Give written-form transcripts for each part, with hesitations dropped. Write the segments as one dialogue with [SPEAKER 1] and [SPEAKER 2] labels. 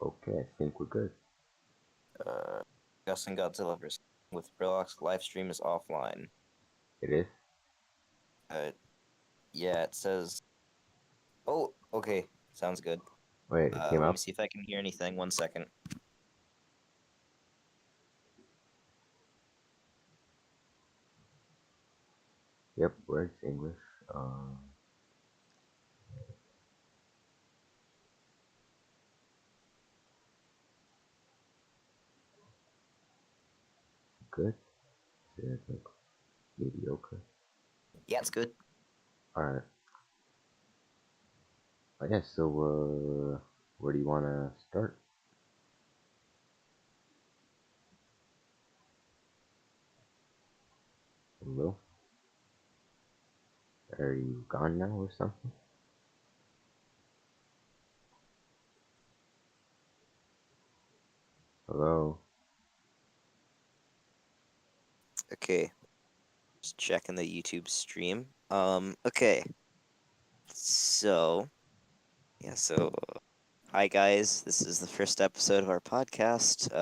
[SPEAKER 1] Okay, I think we're good.
[SPEAKER 2] Discussing Godzilla vs. with Brilocks. Live stream is offline.
[SPEAKER 1] It is?
[SPEAKER 2] Uh, yeah, it says. Oh, okay, sounds good.
[SPEAKER 1] Wait, it came
[SPEAKER 2] Let me
[SPEAKER 1] up?
[SPEAKER 2] see if I can hear anything. 1 second.
[SPEAKER 1] Yep, words, English. Good. Yeah, like mediocre.
[SPEAKER 2] Yeah, it's good.
[SPEAKER 1] Alright. Yeah, so, where do you want to start? Hello? Are you gone now or something? Hello?
[SPEAKER 2] Okay, just checking the YouTube stream. Okay. So, so hi guys. This is the first episode of our podcast.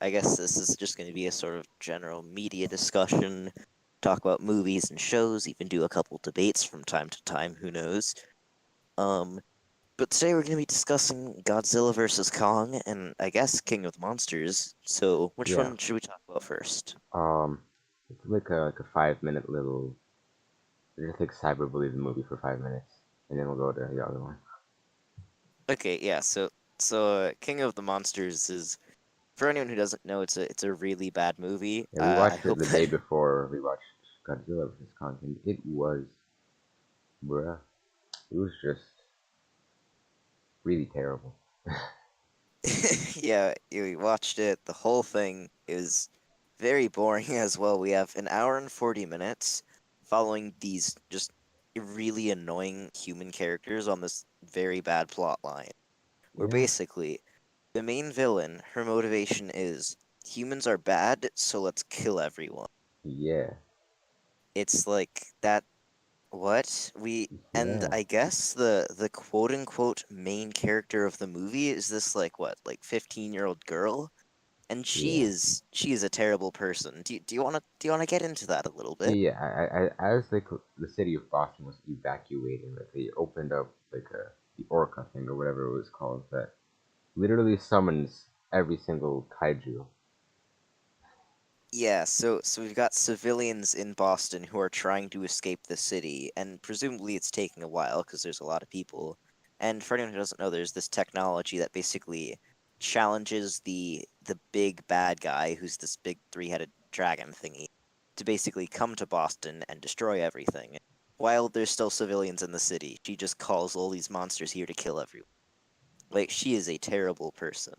[SPEAKER 2] I guess this is just going to be a sort of general media discussion. Talk about movies and shows, even do a couple debates from time to time, who knows. Um, But today we're going to be discussing Godzilla vs. Kong and I guess King of the Monsters. So, which
[SPEAKER 1] Yeah.
[SPEAKER 2] one should we talk about first?
[SPEAKER 1] Um, it's like a 5 minute little. Just like cyberbully the movie for 5 minutes, and then we'll go to the other one.
[SPEAKER 2] Okay, yeah. So King of the Monsters is, for anyone who doesn't know, it's a really bad movie.
[SPEAKER 1] Yeah, we
[SPEAKER 2] I
[SPEAKER 1] watched it
[SPEAKER 2] hope
[SPEAKER 1] the day
[SPEAKER 2] that
[SPEAKER 1] before we watched Godzilla vs. Kong, and it was, bruh, it was just really terrible.
[SPEAKER 2] yeah, we watched it. The whole thing is very boring as well. We have an hour and 40 minutes following these just really annoying human characters on this very bad plot line. Where
[SPEAKER 1] Yeah,
[SPEAKER 2] basically the main villain, her motivation is humans are bad, so let's kill everyone.
[SPEAKER 1] yeah,
[SPEAKER 2] It's like that. What we and
[SPEAKER 1] yeah,
[SPEAKER 2] I guess the quote unquote main character of the movie is this like what, like 15-year-old girl, and
[SPEAKER 1] yeah,
[SPEAKER 2] she is a terrible person. Do you want to get into that a little bit?
[SPEAKER 1] yeah. As like the city of Boston was evacuating, like they opened up like the Orca thing or whatever it was called that literally summons every single kaiju.
[SPEAKER 2] Yeah, so we've got civilians in Boston who are trying to escape the city, and presumably it's taking a while because there's a lot of people. And for anyone who doesn't know, there's this technology that basically challenges the big bad guy, who's this big three-headed dragon thingy, to basically come to Boston and destroy everything. While there's still civilians in the city, she just calls all these monsters here to kill everyone. Like, she is a terrible person.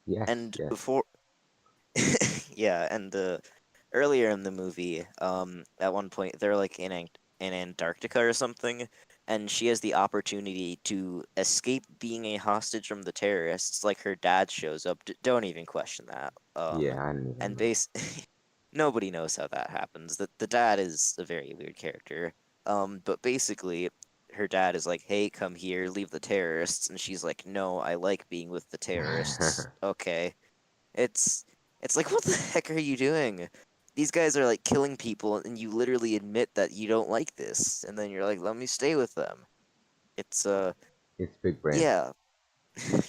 [SPEAKER 1] Yes,
[SPEAKER 2] And
[SPEAKER 1] yes,
[SPEAKER 2] before yeah, and earlier in the movie, at one point they're like in Antarctica or something, and she has the opportunity to escape being a hostage from the terrorists. Like her dad shows up. Don't even question that.
[SPEAKER 1] yeah. I didn't even
[SPEAKER 2] And
[SPEAKER 1] know.
[SPEAKER 2] nobody knows how that happens. The dad is a very weird character. But basically, her dad is like, "Hey, come here, leave the terrorists," and she's like, "No, I like being with the terrorists." Okay. It's it's like, what the heck are you doing? These guys are like killing people, and you literally admit that you don't like this, and then you're like, let me stay with them. It's
[SPEAKER 1] It's big brain.
[SPEAKER 2] yeah,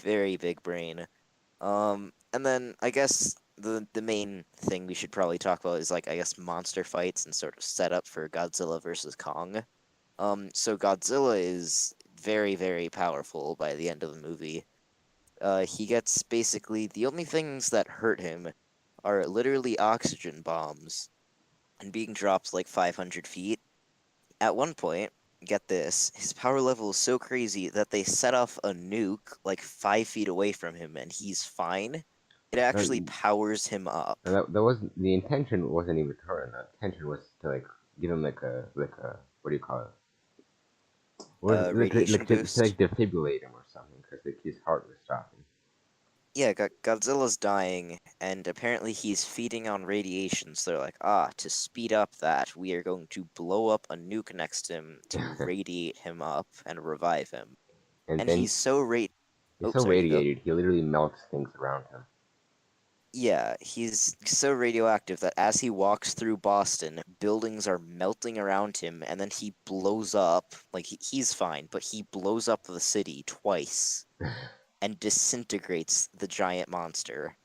[SPEAKER 2] very big brain. And then I guess the main thing we should probably talk about is like, I guess, monster fights and sort of setup for Godzilla versus Kong. So Godzilla is very, very powerful by the end of the movie. He gets basically the only things that hurt him are literally oxygen bombs and being dropped like 500 feet. At one point, get this, his power level is so crazy that they set off a nuke like 5 feet away from him and he's fine. It
[SPEAKER 1] Uh,
[SPEAKER 2] actually powers him up.
[SPEAKER 1] that wasn't the intention. Wasn't even to hurt him. The intention was to like give him like a what do you call it? Was
[SPEAKER 2] Radiation
[SPEAKER 1] to
[SPEAKER 2] boost.
[SPEAKER 1] like defibrillate him or something because like his heart was stopping.
[SPEAKER 2] Yeah, Godzilla's dying, and apparently he's feeding on radiation. So they're like, ah, to speed up that, we are going to blow up a nuke next to him to radiate him up and revive him.
[SPEAKER 1] And
[SPEAKER 2] And
[SPEAKER 1] then
[SPEAKER 2] he's so
[SPEAKER 1] He's
[SPEAKER 2] Oh,
[SPEAKER 1] so
[SPEAKER 2] sorry, you go.
[SPEAKER 1] radiated, he literally melts things around him.
[SPEAKER 2] Yeah, he's so radioactive that as he walks through Boston, buildings are melting around him, and then he blows up. Like, he's fine, but he blows up the city twice and disintegrates the giant monster.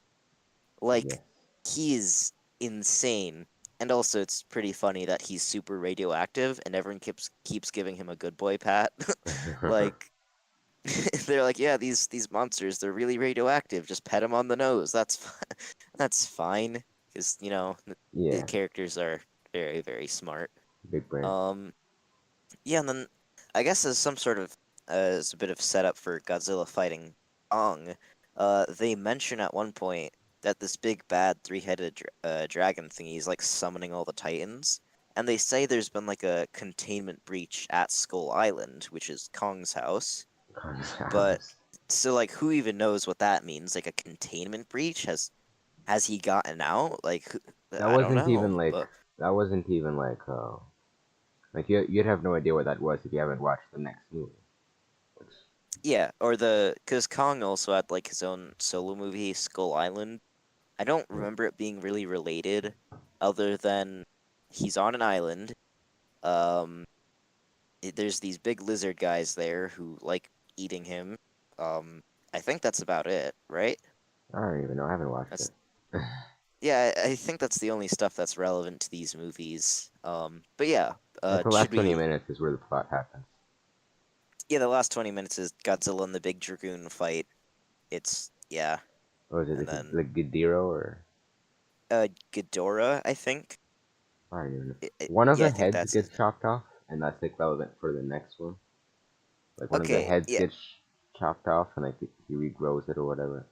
[SPEAKER 1] Yes.
[SPEAKER 2] Like, he is insane. And also, it's pretty funny that he's super radioactive, and everyone keeps giving him a good boy pat. Like, they're like, yeah, these monsters, they're really radioactive. Just pet them on the nose. That's fine, because the
[SPEAKER 1] Yeah,
[SPEAKER 2] characters are very very smart.
[SPEAKER 1] big brain.
[SPEAKER 2] Um, yeah, and then I guess as some sort of as a bit of setup for Godzilla fighting Kong, they mention at one point that this big bad three-headed dragon thingy is like summoning all the Titans, and they say there's been like a containment breach at Skull Island, which is Kong's house. But
[SPEAKER 1] Concepts.
[SPEAKER 2] so like who even knows what that means? Like a containment breach? Has he gotten out? Like
[SPEAKER 1] That
[SPEAKER 2] I don't
[SPEAKER 1] wasn't
[SPEAKER 2] know.
[SPEAKER 1] even like
[SPEAKER 2] But
[SPEAKER 1] that wasn't even like you'd have no idea what that was if you haven't watched the next movie. Which,
[SPEAKER 2] yeah, or cuz Kong also had like his own solo movie, Skull Island. I don't
[SPEAKER 1] yeah,
[SPEAKER 2] remember it being really related other than he's on an island. Um there's these big lizard guys there who like eating him. Um I think that's about it, right?
[SPEAKER 1] I don't even know. I haven't watched it.
[SPEAKER 2] That's Yeah, I think that's the only stuff that's relevant to these movies. But yeah,
[SPEAKER 1] Like the
[SPEAKER 2] should
[SPEAKER 1] last 20
[SPEAKER 2] we?
[SPEAKER 1] minutes is where the plot happens.
[SPEAKER 2] Yeah, the last 20 minutes is Godzilla and the big dragoon fight. It's yeah,
[SPEAKER 1] What was it
[SPEAKER 2] and then
[SPEAKER 1] the Gadiro or
[SPEAKER 2] Ghidorah, I think.
[SPEAKER 1] I don't even know. One of
[SPEAKER 2] Yeah,
[SPEAKER 1] the
[SPEAKER 2] I think
[SPEAKER 1] heads
[SPEAKER 2] that's his
[SPEAKER 1] gets
[SPEAKER 2] name.
[SPEAKER 1] chopped off, and that's like relevant for the next one. Like one of the
[SPEAKER 2] Okay,
[SPEAKER 1] heads
[SPEAKER 2] yeah,
[SPEAKER 1] gets chopped off, and like he regrows it or whatever.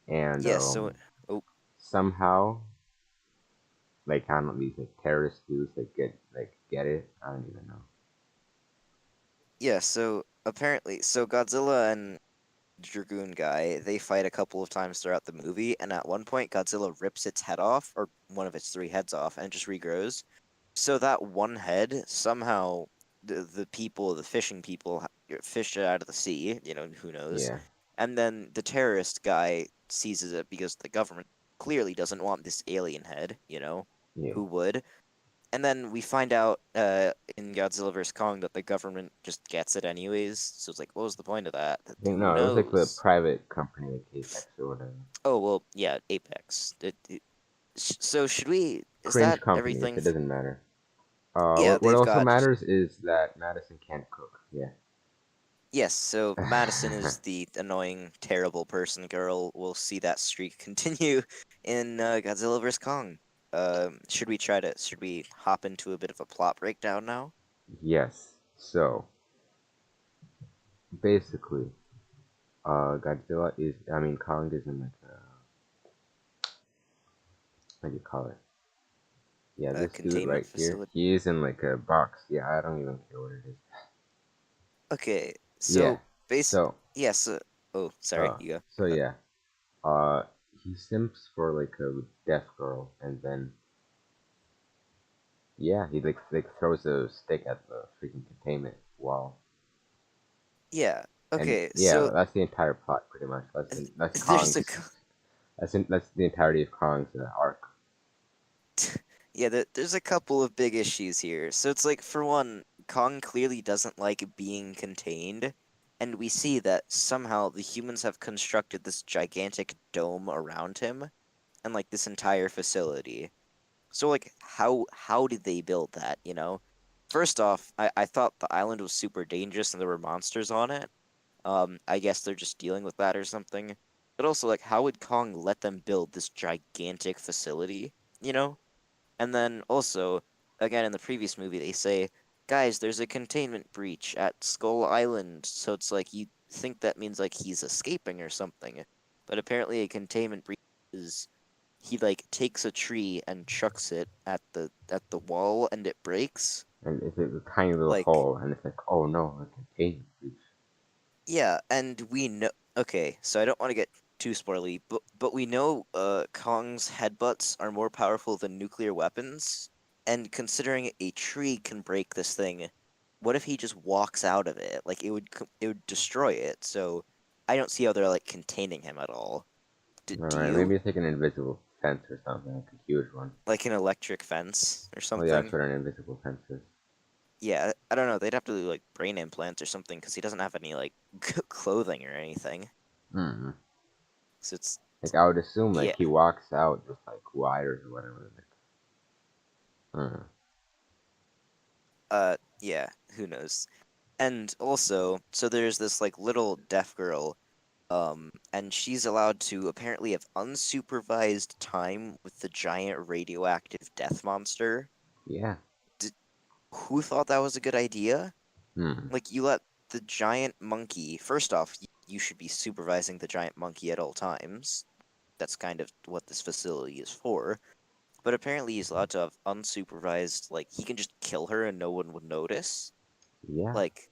[SPEAKER 1] And
[SPEAKER 2] yeah. So, oh,
[SPEAKER 1] somehow, like kind of these like terrorist dudes like get it. I don't even know.
[SPEAKER 2] yeah. So apparently, so Godzilla and Dragoon guy, they fight a couple of times throughout the movie, and at one point, Godzilla rips its head off, or one of its three heads off, and it just regrows. So that one head somehow the people, the fishing people, fished it out of the sea. Who knows?
[SPEAKER 1] Yeah,
[SPEAKER 2] And then the terrorist guy seizes it because the government clearly doesn't want this alien head.
[SPEAKER 1] yeah.
[SPEAKER 2] Who would? And then we find out in Godzilla vs Kong that the government just gets it anyways. So it's like, what was the point of that?
[SPEAKER 1] I think
[SPEAKER 2] Who
[SPEAKER 1] no, it was like the
[SPEAKER 2] knows?
[SPEAKER 1] private company like Apex or whatever.
[SPEAKER 2] Oh well, yeah, Apex. So should we? Is
[SPEAKER 1] Cringe
[SPEAKER 2] that
[SPEAKER 1] company. It
[SPEAKER 2] everything?
[SPEAKER 1] doesn't matter.
[SPEAKER 2] Yeah,
[SPEAKER 1] What
[SPEAKER 2] they've
[SPEAKER 1] also
[SPEAKER 2] got.
[SPEAKER 1] matters is that Madison can't cook. Yeah.
[SPEAKER 2] Yes, so Madison is the annoying, terrible person girl. We'll see that streak continue in Godzilla vs. Kong. Should we hop into a bit of a plot breakdown now?
[SPEAKER 1] Yes. So basically, Godzilla is. I mean, Kong is in like what do you call it? Yeah,
[SPEAKER 2] A
[SPEAKER 1] this dude
[SPEAKER 2] containment
[SPEAKER 1] right here.
[SPEAKER 2] facility.
[SPEAKER 1] He is in like a box. Yeah, I don't even care what it is.
[SPEAKER 2] Okay,
[SPEAKER 1] Yeah.
[SPEAKER 2] so base.
[SPEAKER 1] So,
[SPEAKER 2] Yes. Oh, sorry,
[SPEAKER 1] uh,
[SPEAKER 2] you go.
[SPEAKER 1] so yeah. Uh, he simps for like a deaf girl, and then yeah, he like throws a stick at the freaking containment wall,
[SPEAKER 2] Yeah.
[SPEAKER 1] and
[SPEAKER 2] Okay.
[SPEAKER 1] yeah,
[SPEAKER 2] So
[SPEAKER 1] that's the entire plot pretty much. That's
[SPEAKER 2] there's
[SPEAKER 1] Kong's. That's the entirety of Kong's arc.
[SPEAKER 2] yeah, there's a couple of big issues here. So it's like, for one, Kong clearly doesn't like being contained, and we see that somehow the humans have constructed this gigantic dome around him and like this entire facility. So like, how did they build that? First off, I thought the island was super dangerous and there were monsters on it. I guess they're just dealing with that or something. But also, like, how would Kong let them build this gigantic facility? You know? And then also, again, in the previous movie, they say, guys, there's a containment breach at Skull Island. So it's like you think that means like he's escaping or something. But apparently, a containment breach is he like takes a tree and chucks it at the wall and it breaks.
[SPEAKER 1] And it's a tiny little
[SPEAKER 2] Like,
[SPEAKER 1] hole, and it's like, oh no, a containment breach.
[SPEAKER 2] yeah, and we know. Okay, so I don't want to get too spoily, but we know Kong's headbutts are more powerful than nuclear weapons. And considering a tree can break this thing, what if he just walks out of it? Like it would destroy it. So I don't see how they're like containing him at all. Do
[SPEAKER 1] Alright,
[SPEAKER 2] you?
[SPEAKER 1] maybe it's like an invisible fence or something, like a huge one.
[SPEAKER 2] Like an electric fence or
[SPEAKER 1] Oh yeah, that's
[SPEAKER 2] something?
[SPEAKER 1] what an invisible fence is.
[SPEAKER 2] Yeah, I don't know. They'd have to do like brain implants or something because he doesn't have any like clothing or anything.
[SPEAKER 1] Hmm.
[SPEAKER 2] So it's
[SPEAKER 1] Like I would assume,
[SPEAKER 2] yeah,
[SPEAKER 1] like he walks out just like wires or whatever. Like, uh,
[SPEAKER 2] yeah. Who knows? And also, so there's this like little deaf girl, and she's allowed to apparently have unsupervised time with the giant radioactive death monster.
[SPEAKER 1] yeah.
[SPEAKER 2] D Who thought that was a good idea?
[SPEAKER 1] Hmm.
[SPEAKER 2] Like, you let the giant monkey, first off, you should be supervising the giant monkey at all times. That's kind of what this facility is for. But apparently, he's allowed to have unsupervised, like, he can just kill her and no one would notice.
[SPEAKER 1] Yeah.
[SPEAKER 2] Like,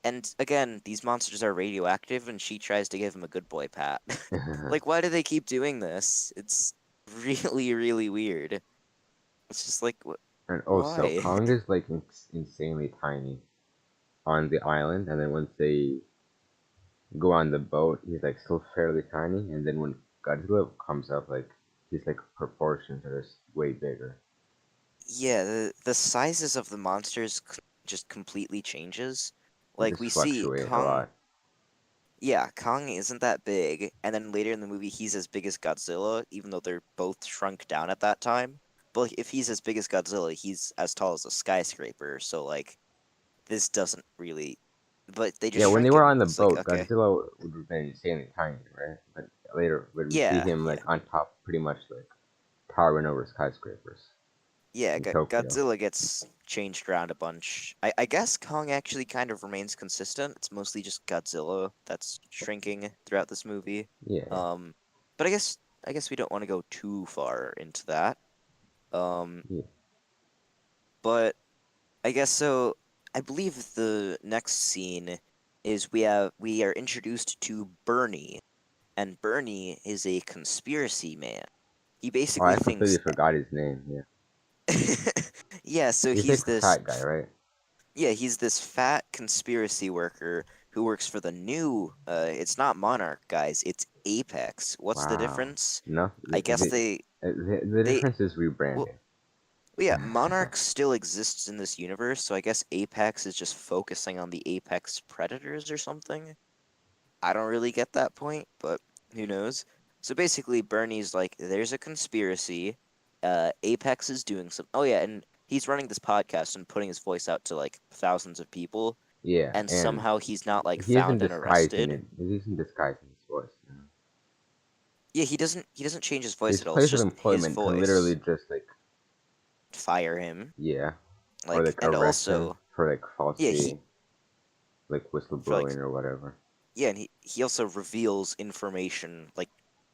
[SPEAKER 2] and again, these monsters are radioactive, and she tries to give him a good boy pat.
[SPEAKER 1] And
[SPEAKER 2] Like, why do they keep doing this? It's really, really weird. It's just like,
[SPEAKER 1] also,
[SPEAKER 2] why?
[SPEAKER 1] Kong is like insanely tiny on the island, and then once they go on the boat, he's like still fairly tiny, and then when Godzilla comes up, like his like proportions are just way bigger.
[SPEAKER 2] Yeah, the sizes of the monsters just completely changes.
[SPEAKER 1] They
[SPEAKER 2] Like,
[SPEAKER 1] just
[SPEAKER 2] we see
[SPEAKER 1] fluctuate a
[SPEAKER 2] Kong,
[SPEAKER 1] lot.
[SPEAKER 2] yeah, Kong isn't that big, and then later in the movie, he's as big as Godzilla, even though they're both shrunk down at that time. But like, if he's as big as Godzilla, he's as tall as a skyscraper, so like, this doesn't really. But they just
[SPEAKER 1] Yeah, when they
[SPEAKER 2] shrink
[SPEAKER 1] were
[SPEAKER 2] him.
[SPEAKER 1] on the
[SPEAKER 2] It's like,
[SPEAKER 1] boat,
[SPEAKER 2] okay.
[SPEAKER 1] Godzilla would have been insanely tiny, right? But later, when we see
[SPEAKER 2] Yeah,
[SPEAKER 1] him
[SPEAKER 2] yeah.
[SPEAKER 1] like on top, pretty much like towering over skyscrapers
[SPEAKER 2] Yeah,
[SPEAKER 1] in Tokyo.
[SPEAKER 2] Godzilla gets changed around a bunch. I guess Kong actually kind of remains consistent. It's mostly just Godzilla that's shrinking throughout this movie.
[SPEAKER 1] Yeah,
[SPEAKER 2] Um, but I guess we don't want to go too far into that. Um,
[SPEAKER 1] yeah.
[SPEAKER 2] but I guess so. I believe the next scene is we are introduced to Bernie, and Bernie is a conspiracy man. He
[SPEAKER 1] Oh,
[SPEAKER 2] basically
[SPEAKER 1] I completely
[SPEAKER 2] thinks,
[SPEAKER 1] forgot his name. Yeah,
[SPEAKER 2] yeah. So
[SPEAKER 1] he's
[SPEAKER 2] he's
[SPEAKER 1] like the
[SPEAKER 2] this
[SPEAKER 1] fat guy, right?
[SPEAKER 2] Yeah, he's this fat conspiracy worker who works for the new. It's not Monarch, guys. It's Apex. What's the
[SPEAKER 1] Wow.
[SPEAKER 2] difference?
[SPEAKER 1] No,
[SPEAKER 2] I guess
[SPEAKER 1] the
[SPEAKER 2] they
[SPEAKER 1] difference is
[SPEAKER 2] well,
[SPEAKER 1] rebranding.
[SPEAKER 2] yeah. Monarch still exists in this universe, so I guess Apex is just focusing on the Apex predators or something. I don't really get that point, but who knows? So basically, Bernie's like, there's a conspiracy. Apex is doing some. Oh yeah, and he's running this podcast and putting his voice out to like thousands of people,
[SPEAKER 1] Yeah,
[SPEAKER 2] and
[SPEAKER 1] and
[SPEAKER 2] somehow he's not like
[SPEAKER 1] he isn't
[SPEAKER 2] found and
[SPEAKER 1] disguising
[SPEAKER 2] arrested.
[SPEAKER 1] it. He isn't disguising his voice. You know?
[SPEAKER 2] Yeah, he doesn't change his voice
[SPEAKER 1] His
[SPEAKER 2] at all. It's
[SPEAKER 1] place of
[SPEAKER 2] just his
[SPEAKER 1] employment can literally
[SPEAKER 2] voice.
[SPEAKER 1] just like
[SPEAKER 2] Fire him,
[SPEAKER 1] yeah, or
[SPEAKER 2] like,
[SPEAKER 1] like
[SPEAKER 2] and
[SPEAKER 1] arrest him
[SPEAKER 2] also
[SPEAKER 1] for like
[SPEAKER 2] yeah, he
[SPEAKER 1] falsely like
[SPEAKER 2] for like
[SPEAKER 1] whistleblowing or whatever.
[SPEAKER 2] yeah, and he also reveals information, like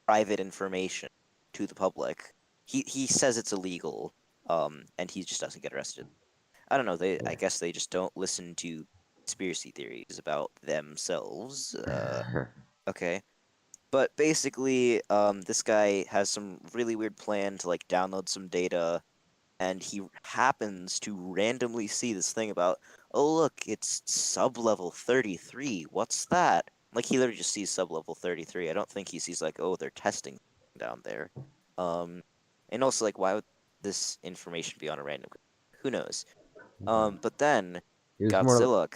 [SPEAKER 2] private information, to the public. He says it's illegal, and he just doesn't get arrested. I don't know. I guess they just don't listen to conspiracy theories about themselves.
[SPEAKER 1] Yeah.
[SPEAKER 2] Okay. But basically, this guy has some really weird plan to like download some data, and he happens to randomly see this thing about, oh look, it's sub-level 33. What's that? Like he literally just sees sub-level 33. I don't think he sees like, oh, they're testing down there. Um, and also like, why would this information be on a random? Who knows? But then
[SPEAKER 1] He was more.
[SPEAKER 2] Godzilla.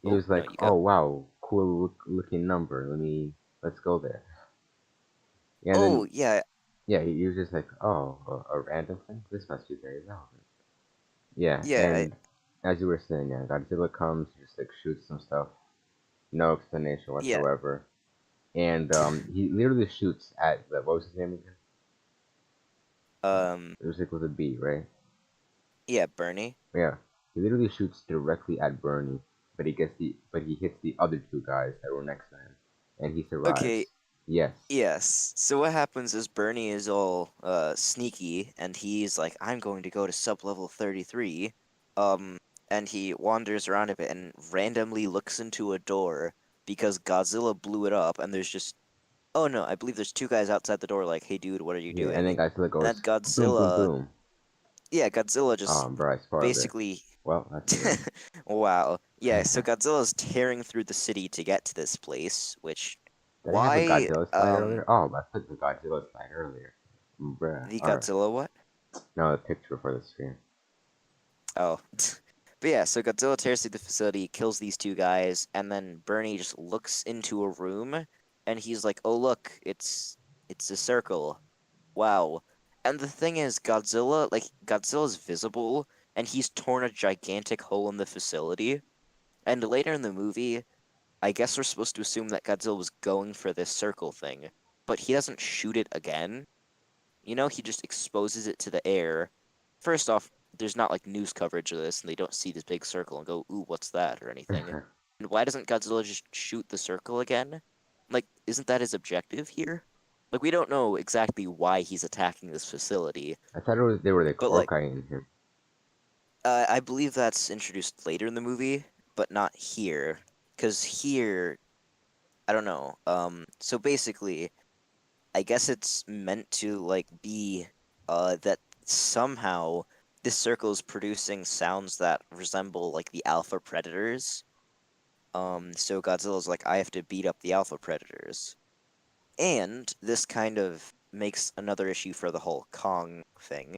[SPEAKER 1] He
[SPEAKER 2] Oh
[SPEAKER 1] was
[SPEAKER 2] no,
[SPEAKER 1] like,
[SPEAKER 2] you
[SPEAKER 1] "Oh
[SPEAKER 2] go.
[SPEAKER 1] wow, looking number. Let's go there." Yeah, and
[SPEAKER 2] Oh
[SPEAKER 1] then
[SPEAKER 2] yeah,
[SPEAKER 1] yeah, he was just like, "Oh, a random thing. This must be very relevant." Yeah,
[SPEAKER 2] yeah,
[SPEAKER 1] and as you were saying, yeah, Godzilla comes, just like shoots some stuff, no explanation
[SPEAKER 2] yeah.
[SPEAKER 1] whatsoever, and he literally shoots at the what was his name again?
[SPEAKER 2] Um,
[SPEAKER 1] It was like with a B, right?
[SPEAKER 2] yeah, Bernie.
[SPEAKER 1] Yeah, he literally shoots directly at Bernie, but he hits the other two guys that were next to him, and he
[SPEAKER 2] Okay,
[SPEAKER 1] survives. Yes.
[SPEAKER 2] yes. So what happens is Bernie is all sneaky, and he's like, I'm going to go to sub-level 33. Um, and he wanders around a bit and randomly looks into a door because Godzilla blew it up, and there's just, oh no, I believe there's two guys outside the door like, hey dude, what are you
[SPEAKER 1] Yeah, and
[SPEAKER 2] doing?
[SPEAKER 1] then Godzilla
[SPEAKER 2] And then
[SPEAKER 1] goes boom, boom,
[SPEAKER 2] Godzilla,
[SPEAKER 1] boom.
[SPEAKER 2] yeah, Godzilla just
[SPEAKER 1] Bro, I spoiled it.
[SPEAKER 2] basically
[SPEAKER 1] Well, that's a good.
[SPEAKER 2] Wow. Yeah, so Godzilla's tearing through the city to get to this place, which
[SPEAKER 1] Did I have a
[SPEAKER 2] why
[SPEAKER 1] Godzilla slide earlier? Oh, I put the Godzilla slide earlier. Bruh.
[SPEAKER 2] the
[SPEAKER 1] Or,
[SPEAKER 2] Godzilla what?
[SPEAKER 1] no, the picture for the stream.
[SPEAKER 2] Oh. But yeah, so Godzilla tears through the facility, kills these two guys, and then Bernie just looks into a room and he's like, "Oh, look, it's a circle. Wow." And the thing is, Godzilla's visible and he's torn a gigantic hole in the facility. And later in the movie, I guess we're supposed to assume that Godzilla was going for this circle thing, but he doesn't shoot it again. He just exposes it to the air. First off, there's not like news coverage of this, and they don't see this big circle and go, "Ooh, what's that?" or anything. And why doesn't Godzilla just shoot the circle again? Like, isn't that his objective here? Like, we don't know exactly why he's attacking this facility,
[SPEAKER 1] I thought they were the
[SPEAKER 2] but like,
[SPEAKER 1] Korkai him.
[SPEAKER 2] I believe that's introduced later in the movie, but not here, because here, I don't know. So basically, I guess it's meant to like be that somehow this circle is producing sounds that resemble like the alpha predators. So Godzilla's like, I have to beat up the alpha predators. And this kind of makes another issue for the whole Kong thing,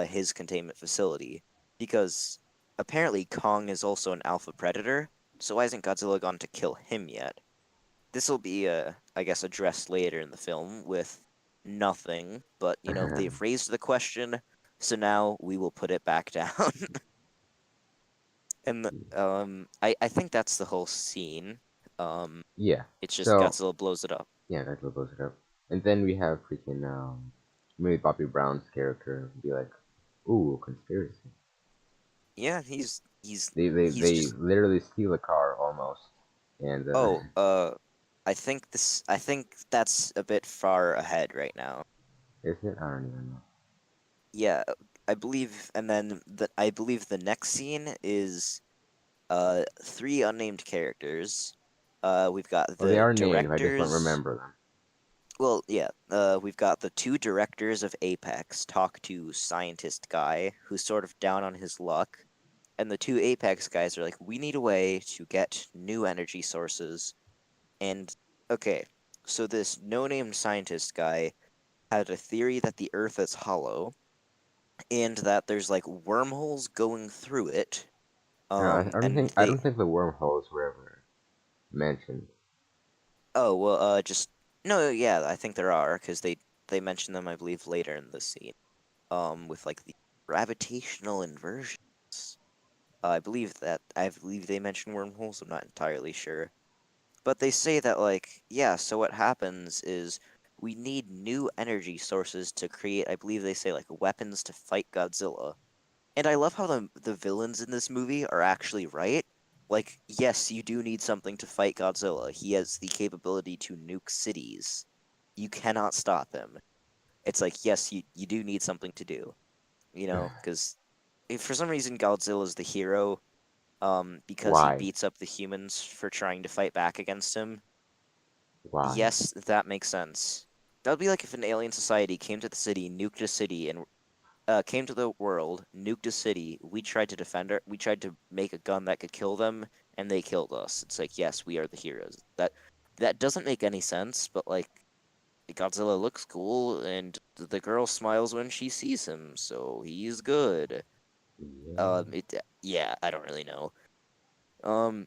[SPEAKER 2] his containment facility, because apparently Kong is also an alpha predator, so why hasn't Godzilla gone to kill him yet? This will be, I guess, addressed later in the film with nothing, but, they've raised the question, so now we will put it back down. And, I think that's the whole scene.
[SPEAKER 1] Yeah.
[SPEAKER 2] It's just
[SPEAKER 1] So,
[SPEAKER 2] Godzilla blows it up.
[SPEAKER 1] yeah, Godzilla blows it up. And then we have freaking, maybe Bobby Brown's character be like, ooh, conspiracy.
[SPEAKER 2] Yeah, he's
[SPEAKER 1] They
[SPEAKER 2] just,
[SPEAKER 1] literally steal a car almost. And,
[SPEAKER 2] oh, I think that's a bit far ahead right now.
[SPEAKER 1] is it? I don't even know.
[SPEAKER 2] Yeah, I believe, and then I believe the next scene is three unnamed characters. We've got
[SPEAKER 1] Well, they
[SPEAKER 2] the
[SPEAKER 1] are named, I just don't
[SPEAKER 2] directors.
[SPEAKER 1] remember them.
[SPEAKER 2] Well, yeah. We've got the two directors of Apex talk to scientist guy who's sort of down on his luck, and the two Apex guys are like, "We need a way to get new energy sources." And okay, so this no-name scientist guy had a theory that the Earth is hollow and that there's like wormholes going through it.
[SPEAKER 1] No,
[SPEAKER 2] And
[SPEAKER 1] I
[SPEAKER 2] they
[SPEAKER 1] don't think the wormholes were ever mentioned.
[SPEAKER 2] Oh, well, just no, yeah, I think there are because they mention them, I believe, later in the scene. With like the gravitational inversions. I believe they mention wormholes. I'm not entirely sure, but they say that like yeah. So what happens is we need new energy sources to create. I believe they say like weapons to fight Godzilla. And I love how the villains in this movie are actually right. Like, yes, you do need something to fight Godzilla. He has the capability to nuke cities. You cannot stop him. It's like, yes, you do need something to do. Because if for some reason Godzilla's the hero, because he
[SPEAKER 1] Why?
[SPEAKER 2] beats up the humans for trying to fight back against him.
[SPEAKER 1] Why?
[SPEAKER 2] Yes, that makes sense. That would be like if an alien society came to the city, nuked a city, and came to the world, nuked a city. We tried to defend her. We tried to make a gun that could kill them, and they killed us. It's like, yes, we are the heroes. That doesn't make any sense, but like Godzilla looks cool, and the girl smiles when she sees him, so he's good.
[SPEAKER 1] Yeah.
[SPEAKER 2] Yeah, I don't really know. Um,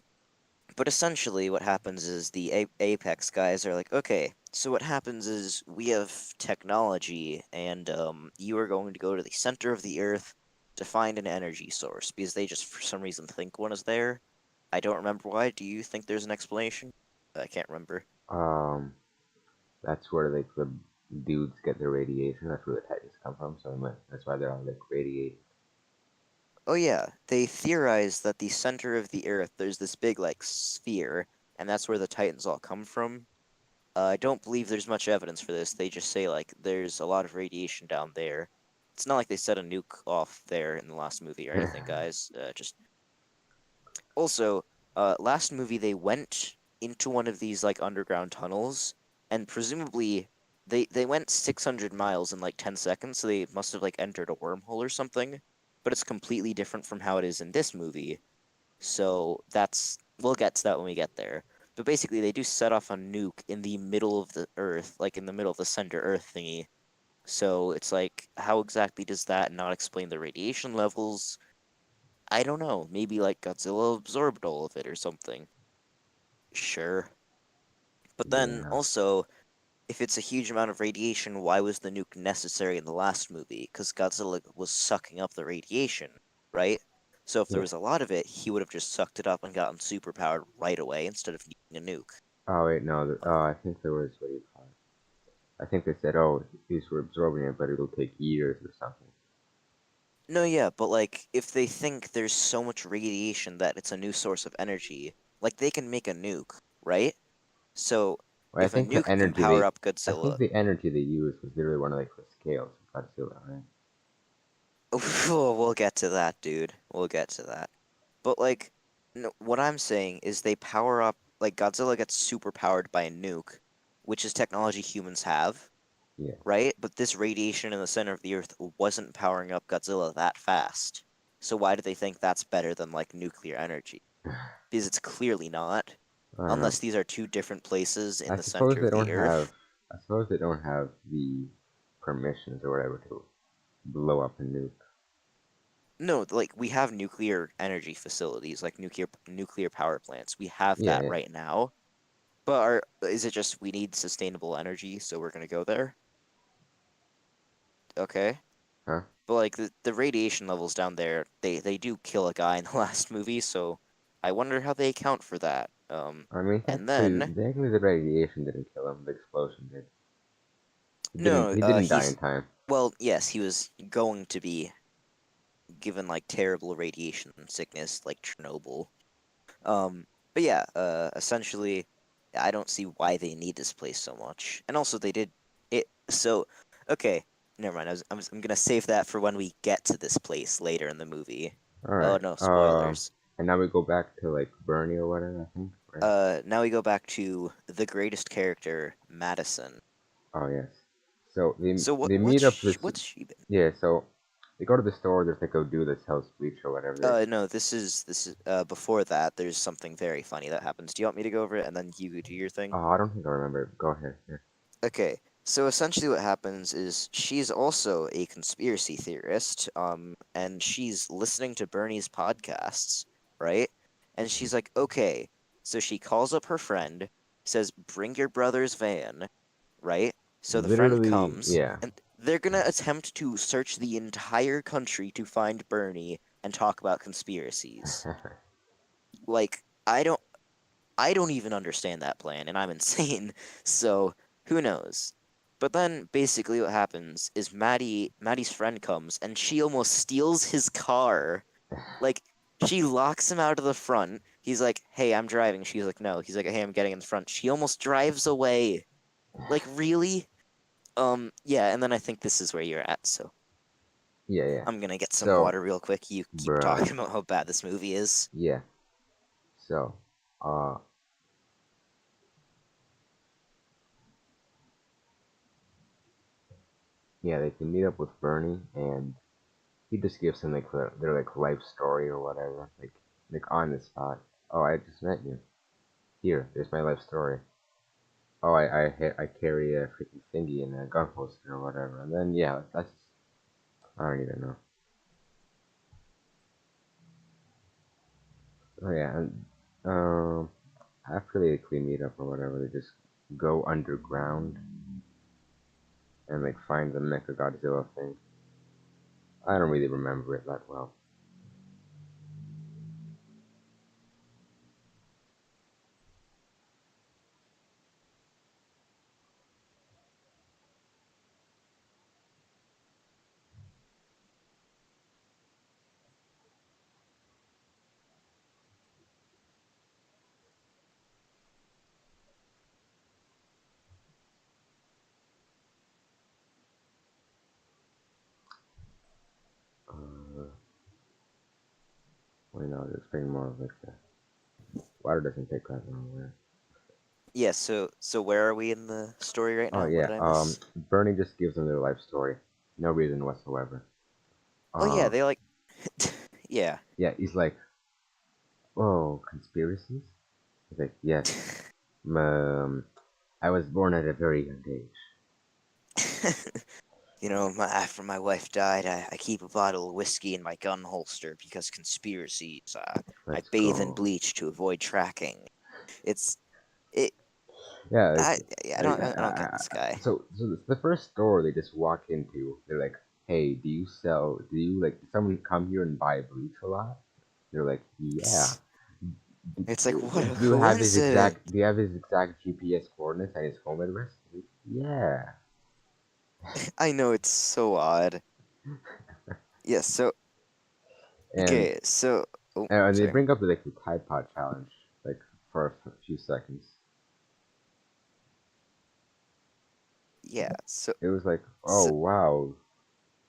[SPEAKER 2] but essentially, what happens is the Apex guys are like, okay, so what happens is we have technology, and you are going to go to the center of the Earth to find an energy source because they just, for some reason, think one is there. I don't remember why. Do you think there's an explanation? I can't remember.
[SPEAKER 1] Um, that's where like the dudes get their radiation. That's where the Titans come from. So that's why they're all like radiated.
[SPEAKER 2] Oh yeah, they theorize that the center of the Earth, there's this big like sphere, and that's where the Titans all come from. I don't believe there's much evidence for this. They just say like there's a lot of radiation down there. It's not like they set a nuke off there in the last movie or anything, guys. Just also, last movie they went into one of these like underground tunnels, and presumably they went 600 miles in like 10 seconds, so they must have like entered a wormhole or something. but it's completely different from how it is in this movie. So that's we'll get to that when we get there. But basically, they do set off a nuke in the middle of the Earth, like in the middle of the center Earth thingy. So it's like, how exactly does that not explain the radiation levels? I don't know. Maybe like Godzilla absorbed all of it or something. Sure. But then
[SPEAKER 1] Yeah.
[SPEAKER 2] also, if it's a huge amount of radiation, why was the nuke necessary in the last movie? Because Godzilla was sucking up the radiation, right? So if there
[SPEAKER 1] Yeah.
[SPEAKER 2] was a lot of it, he would have just sucked it up and gotten superpowered right away instead of needing a nuke.
[SPEAKER 1] Oh wait, no. I think there was what do you call it? I think they said, oh, these were absorbing it, but it'll take years or something.
[SPEAKER 2] No, yeah, but like if they think there's so much radiation that it's a new source of energy, like they can make a nuke, right? So
[SPEAKER 1] Well,
[SPEAKER 2] if a nuke can power up
[SPEAKER 1] I think
[SPEAKER 2] Godzilla,
[SPEAKER 1] the energy they used was literally one of like the scales of Godzilla, right?
[SPEAKER 2] we'll get to that, dude. We'll get to that. But like, no, what I'm saying is they power up. Like Godzilla gets super powered by a nuke, which is technology humans have,
[SPEAKER 1] Yeah.
[SPEAKER 2] right? But this radiation in the center of the Earth wasn't powering up Godzilla that fast. So why do they think that's better than like nuclear energy? Because it's clearly not,
[SPEAKER 1] I don't know.
[SPEAKER 2] unless these are two different places in
[SPEAKER 1] I
[SPEAKER 2] the
[SPEAKER 1] suppose
[SPEAKER 2] center
[SPEAKER 1] they
[SPEAKER 2] of
[SPEAKER 1] don't
[SPEAKER 2] the
[SPEAKER 1] have.
[SPEAKER 2] Earth.
[SPEAKER 1] I suppose they don't have the permissions or whatever to blow up a nuke.
[SPEAKER 2] No, like we have nuclear energy facilities, like nuclear power plants. We have
[SPEAKER 1] Yeah,
[SPEAKER 2] that
[SPEAKER 1] yeah.
[SPEAKER 2] right now. But is it just we need sustainable energy, so we're gonna go there? Okay.
[SPEAKER 1] Huh?
[SPEAKER 2] But like the radiation levels down there, they do kill a guy in the last movie, so I wonder how they account for that.
[SPEAKER 1] I mean,
[SPEAKER 2] And then
[SPEAKER 1] technically, the radiation didn't kill him. The explosion did. He didn't.
[SPEAKER 2] no,
[SPEAKER 1] He didn't die in
[SPEAKER 2] he's
[SPEAKER 1] time.
[SPEAKER 2] well, yes, he was going to be given like terrible radiation sickness, like Chernobyl. But yeah, essentially, I don't see why they need this place so much. And also, they did it. So, okay, never mind. I'm gonna save that for when we get to this place later in the movie.
[SPEAKER 1] All
[SPEAKER 2] Oh
[SPEAKER 1] right.
[SPEAKER 2] no, spoilers.
[SPEAKER 1] And now we go back to like Bernie or whatever. I think, right?
[SPEAKER 2] Now we go back to the greatest character, Madison.
[SPEAKER 1] Oh yes. So
[SPEAKER 2] So
[SPEAKER 1] they meet up this.
[SPEAKER 2] what's she been?
[SPEAKER 1] Yeah. So they go to the store. Just like go do this house bleach or whatever. They.
[SPEAKER 2] No, this is before that. There's something very funny that happens. Do you want me to go over it and then you do your thing?
[SPEAKER 1] Oh, I don't think I remember. Go ahead. Yeah.
[SPEAKER 2] Okay, so essentially what happens is she's also a conspiracy theorist, and she's listening to Bernie's podcasts, right? And she's like, okay, so she calls up her friend, says, bring your brother's van, right? So the friend
[SPEAKER 1] Literally,
[SPEAKER 2] comes,
[SPEAKER 1] yeah.
[SPEAKER 2] and they're gonna attempt to search the entire country to find Bernie and talk about conspiracies. Like, I don't even understand that plan, and I'm insane. So who knows? But then basically what happens is Maddie's friend comes and she almost steals his car. Like she locks him out of the front. He's like, "Hey, I'm driving." She's like, "No." He's like, "Hey, I'm getting in the front." She almost drives away. Like really? Yeah, and then I think this is where you're at. So
[SPEAKER 1] Yeah, yeah.
[SPEAKER 2] I'm gonna get some
[SPEAKER 1] So,
[SPEAKER 2] water real quick. You keep
[SPEAKER 1] bruh.
[SPEAKER 2] talking about how bad this movie is.
[SPEAKER 1] Yeah. So, uh, yeah, they can meet up with Bernie, and he just gives them like their like life story or whatever, like on the spot. Oh, I just met you. Here, there's my life story. Oh, I carry a freaking thingy and a gun holster or whatever. And then yeah, that's I don't even know. Oh yeah, and after they clean meet up or whatever, they just go underground and like find the Mecha Godzilla thing. I don't really remember it that well. Uh, wait, no, just bring more of like the water doesn't take that long. Right?
[SPEAKER 2] Yeah, so where are we in the story right
[SPEAKER 1] Oh
[SPEAKER 2] now? What
[SPEAKER 1] yeah,
[SPEAKER 2] did I miss?
[SPEAKER 1] Bernie just gives them their life story, no reason whatsoever.
[SPEAKER 2] Oh yeah,
[SPEAKER 1] Uh,
[SPEAKER 2] they like. Yeah.
[SPEAKER 1] Yeah, he's like, oh, conspiracies? He's like, yes. I was born at a very young age.
[SPEAKER 2] After my wife died, I keep a bottle of whiskey in my gun holster because conspiracies. I
[SPEAKER 1] Let's
[SPEAKER 2] bathe in
[SPEAKER 1] go.
[SPEAKER 2] bleach to avoid tracking. It's it.
[SPEAKER 1] Yeah, like,
[SPEAKER 2] I don't get this guy.
[SPEAKER 1] so the first store they just walk into, they're like, "Hey, do you like, did someone come here and buy bleach a lot?" They're like, "Yeah." Do,
[SPEAKER 2] It's like, what a
[SPEAKER 1] do you have his
[SPEAKER 2] coincidence.
[SPEAKER 1] exact? Do you have his exact GPS coordinates and his home address? Like, yeah.
[SPEAKER 2] I know it's so odd. Yeah. So
[SPEAKER 1] And
[SPEAKER 2] okay. So oh,
[SPEAKER 1] and they
[SPEAKER 2] sorry.
[SPEAKER 1] bring up like the Tide Pod challenge, like for a few seconds.
[SPEAKER 2] Yeah. So
[SPEAKER 1] It was like, oh
[SPEAKER 2] so
[SPEAKER 1] wow,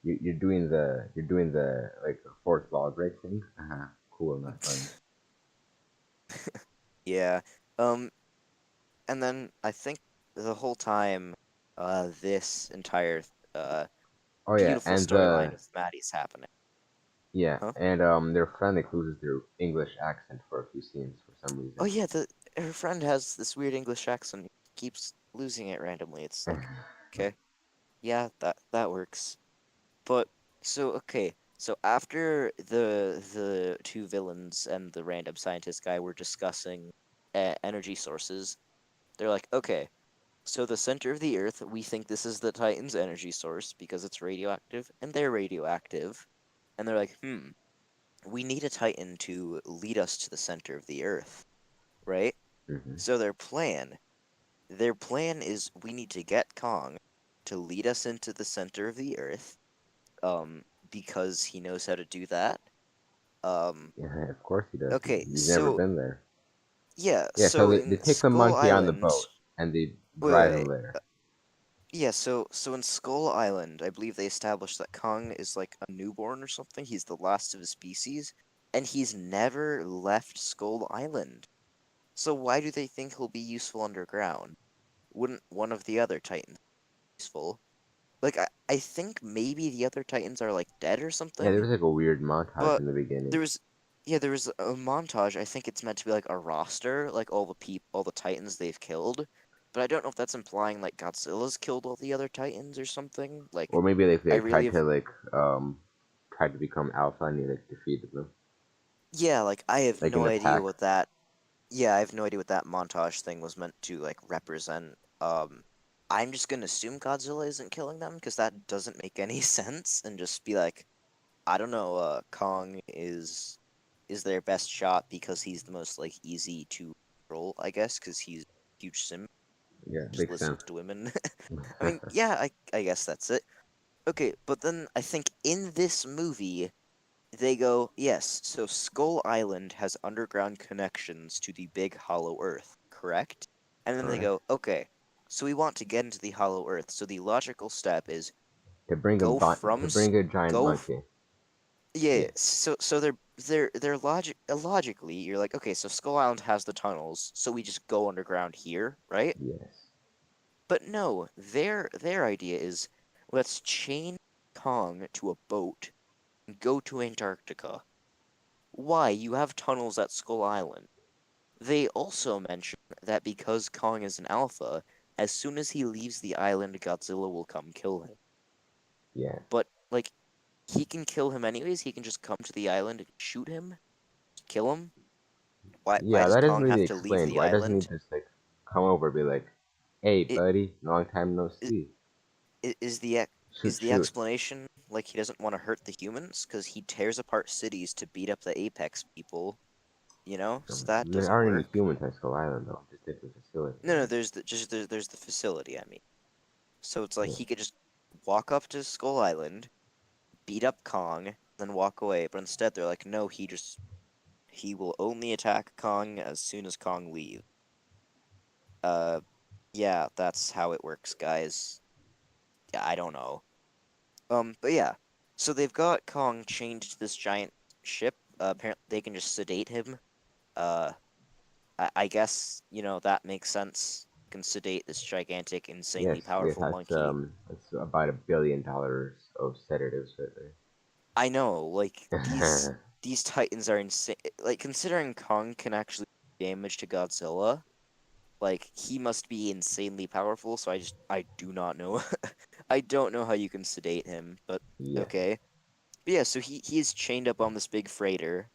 [SPEAKER 1] you're doing the like fourth wall break thing. Cool, not fun.
[SPEAKER 2] yeah. And then I think the whole time, this entire uh
[SPEAKER 1] Oh yeah,
[SPEAKER 2] beautiful storyline with Maddie's happening. Huh?
[SPEAKER 1] and their friend like loses their English accent for a few scenes for some
[SPEAKER 2] Oh
[SPEAKER 1] reason.
[SPEAKER 2] yeah, the her friend has this weird English accent. He keeps losing it randomly. It's like, okay, yeah, that works. But so after the two villains and the random scientist guy were discussing energy sources, they're like, okay, so the center of the Earth, we think this is the Titan's energy source because it's radioactive, and they're radioactive, and they're like, we need a Titan to lead us to the center of the Earth, right?
[SPEAKER 1] Hmm.
[SPEAKER 2] So their plan is we need to get Kong to lead us into the center of the Earth, um, because he knows how to do that. Um,
[SPEAKER 1] Yeah, of course he does.
[SPEAKER 2] okay,
[SPEAKER 1] He's never
[SPEAKER 2] so
[SPEAKER 1] been there.
[SPEAKER 2] yeah,
[SPEAKER 1] Yeah, so
[SPEAKER 2] so
[SPEAKER 1] they
[SPEAKER 2] in
[SPEAKER 1] take the
[SPEAKER 2] Skull
[SPEAKER 1] monkey on the
[SPEAKER 2] Island,
[SPEAKER 1] boat and they
[SPEAKER 2] wait,
[SPEAKER 1] drive
[SPEAKER 2] wait,
[SPEAKER 1] him
[SPEAKER 2] wait.
[SPEAKER 1] there.
[SPEAKER 2] Yeah, so in Skull Island, I believe they established that Kong is like a newborn or something. He's the last of his species, and he's never left Skull Island. So why do they think he'll be useful underground? Wouldn't one of the other Titans be useful? Like I think maybe the other Titans are like dead or
[SPEAKER 1] Yeah, there
[SPEAKER 2] something,
[SPEAKER 1] was like a weird montage
[SPEAKER 2] but
[SPEAKER 1] in the beginning.
[SPEAKER 2] there was yeah, there was a montage. I think it's meant to be like a roster, like all the Titans they've killed. But I don't know if that's implying like Godzilla's killed all the other Titans or something.
[SPEAKER 1] Or
[SPEAKER 2] Like
[SPEAKER 1] maybe like
[SPEAKER 2] I
[SPEAKER 1] they
[SPEAKER 2] really
[SPEAKER 1] tried
[SPEAKER 2] have
[SPEAKER 1] to like try to become alpha and he like defeated them.
[SPEAKER 2] yeah, like I have
[SPEAKER 1] Like in
[SPEAKER 2] no
[SPEAKER 1] the
[SPEAKER 2] idea
[SPEAKER 1] pack.
[SPEAKER 2] what that yeah, I have no idea what that montage thing was meant to like represent. I'm just gonna assume Godzilla isn't killing them because that doesn't make any sense, and just be like, I don't know, Kong is their best shot because he's the most like easy to control, I guess, because he's a huge sim,
[SPEAKER 1] Yeah,
[SPEAKER 2] just
[SPEAKER 1] makes
[SPEAKER 2] listens
[SPEAKER 1] sense.
[SPEAKER 2] to women. I mean, yeah, I guess that's it. Okay, but then I think in this movie they go, yes, so Skull Island has underground connections to the big hollow earth, correct? And then they
[SPEAKER 1] Correct.
[SPEAKER 2] go, okay, so we want to get into the hollow earth, so the logical step is go
[SPEAKER 1] To
[SPEAKER 2] from
[SPEAKER 1] bring a giant
[SPEAKER 2] go
[SPEAKER 1] monkey.
[SPEAKER 2] yeah,
[SPEAKER 1] Yes.
[SPEAKER 2] so they're logically you're like, okay, so Skull Island has the tunnels, so we just go underground here, right?
[SPEAKER 1] Yes.
[SPEAKER 2] But no, their idea is let's chain Kong to a boat and go to Antarctica. Why? You have tunnels at Skull Island. They also mention that because Kong is an alpha, as soon as he leaves the island, Godzilla will come kill him.
[SPEAKER 1] Yes.
[SPEAKER 2] But like he can kill him anyways, he can just come to the island and shoot him, kill him. Why
[SPEAKER 1] Yeah,
[SPEAKER 2] does
[SPEAKER 1] that isn't
[SPEAKER 2] Kong
[SPEAKER 1] really
[SPEAKER 2] have to leave
[SPEAKER 1] explained.
[SPEAKER 2] the
[SPEAKER 1] Why doesn't he
[SPEAKER 2] island?
[SPEAKER 1] just like come over and be like, "Hey,
[SPEAKER 2] It,
[SPEAKER 1] buddy, long time no
[SPEAKER 2] it,
[SPEAKER 1] see."
[SPEAKER 2] is the
[SPEAKER 1] Shoot,
[SPEAKER 2] is the
[SPEAKER 1] shoot.
[SPEAKER 2] explanation like he doesn't want to hurt the humans because he tears apart cities to beat up the Apex people, so that
[SPEAKER 1] There
[SPEAKER 2] doesn't
[SPEAKER 1] aren't any
[SPEAKER 2] work.
[SPEAKER 1] humans at Skull Island though. Just different facility,
[SPEAKER 2] No, no,
[SPEAKER 1] right?
[SPEAKER 2] there's the facility. I mean, so it's like
[SPEAKER 1] Yeah.
[SPEAKER 2] he could just walk up to Skull Island, beat up Kong, then walk away. But instead, they're like, no, he will only attack Kong as soon as Kong leaves. Uh, yeah, that's how it works, guys. Yeah, I don't know. But yeah, so they've got Kong chained to this giant ship. Apparently, they can just sedate him. Uh, I guess that makes sense. You can sedate this gigantic,
[SPEAKER 1] Yes,
[SPEAKER 2] insanely
[SPEAKER 1] yes,
[SPEAKER 2] powerful monkey.
[SPEAKER 1] that's about $1 billion of sedatives right there.
[SPEAKER 2] I know, like these Titans are insane. Like considering Kong can actually do damage to Godzilla, like he must be insanely powerful. So I do not know. I don't know how you can sedate him, but
[SPEAKER 1] Yeah.
[SPEAKER 2] okay. But yeah, so he is chained up on this big freighter,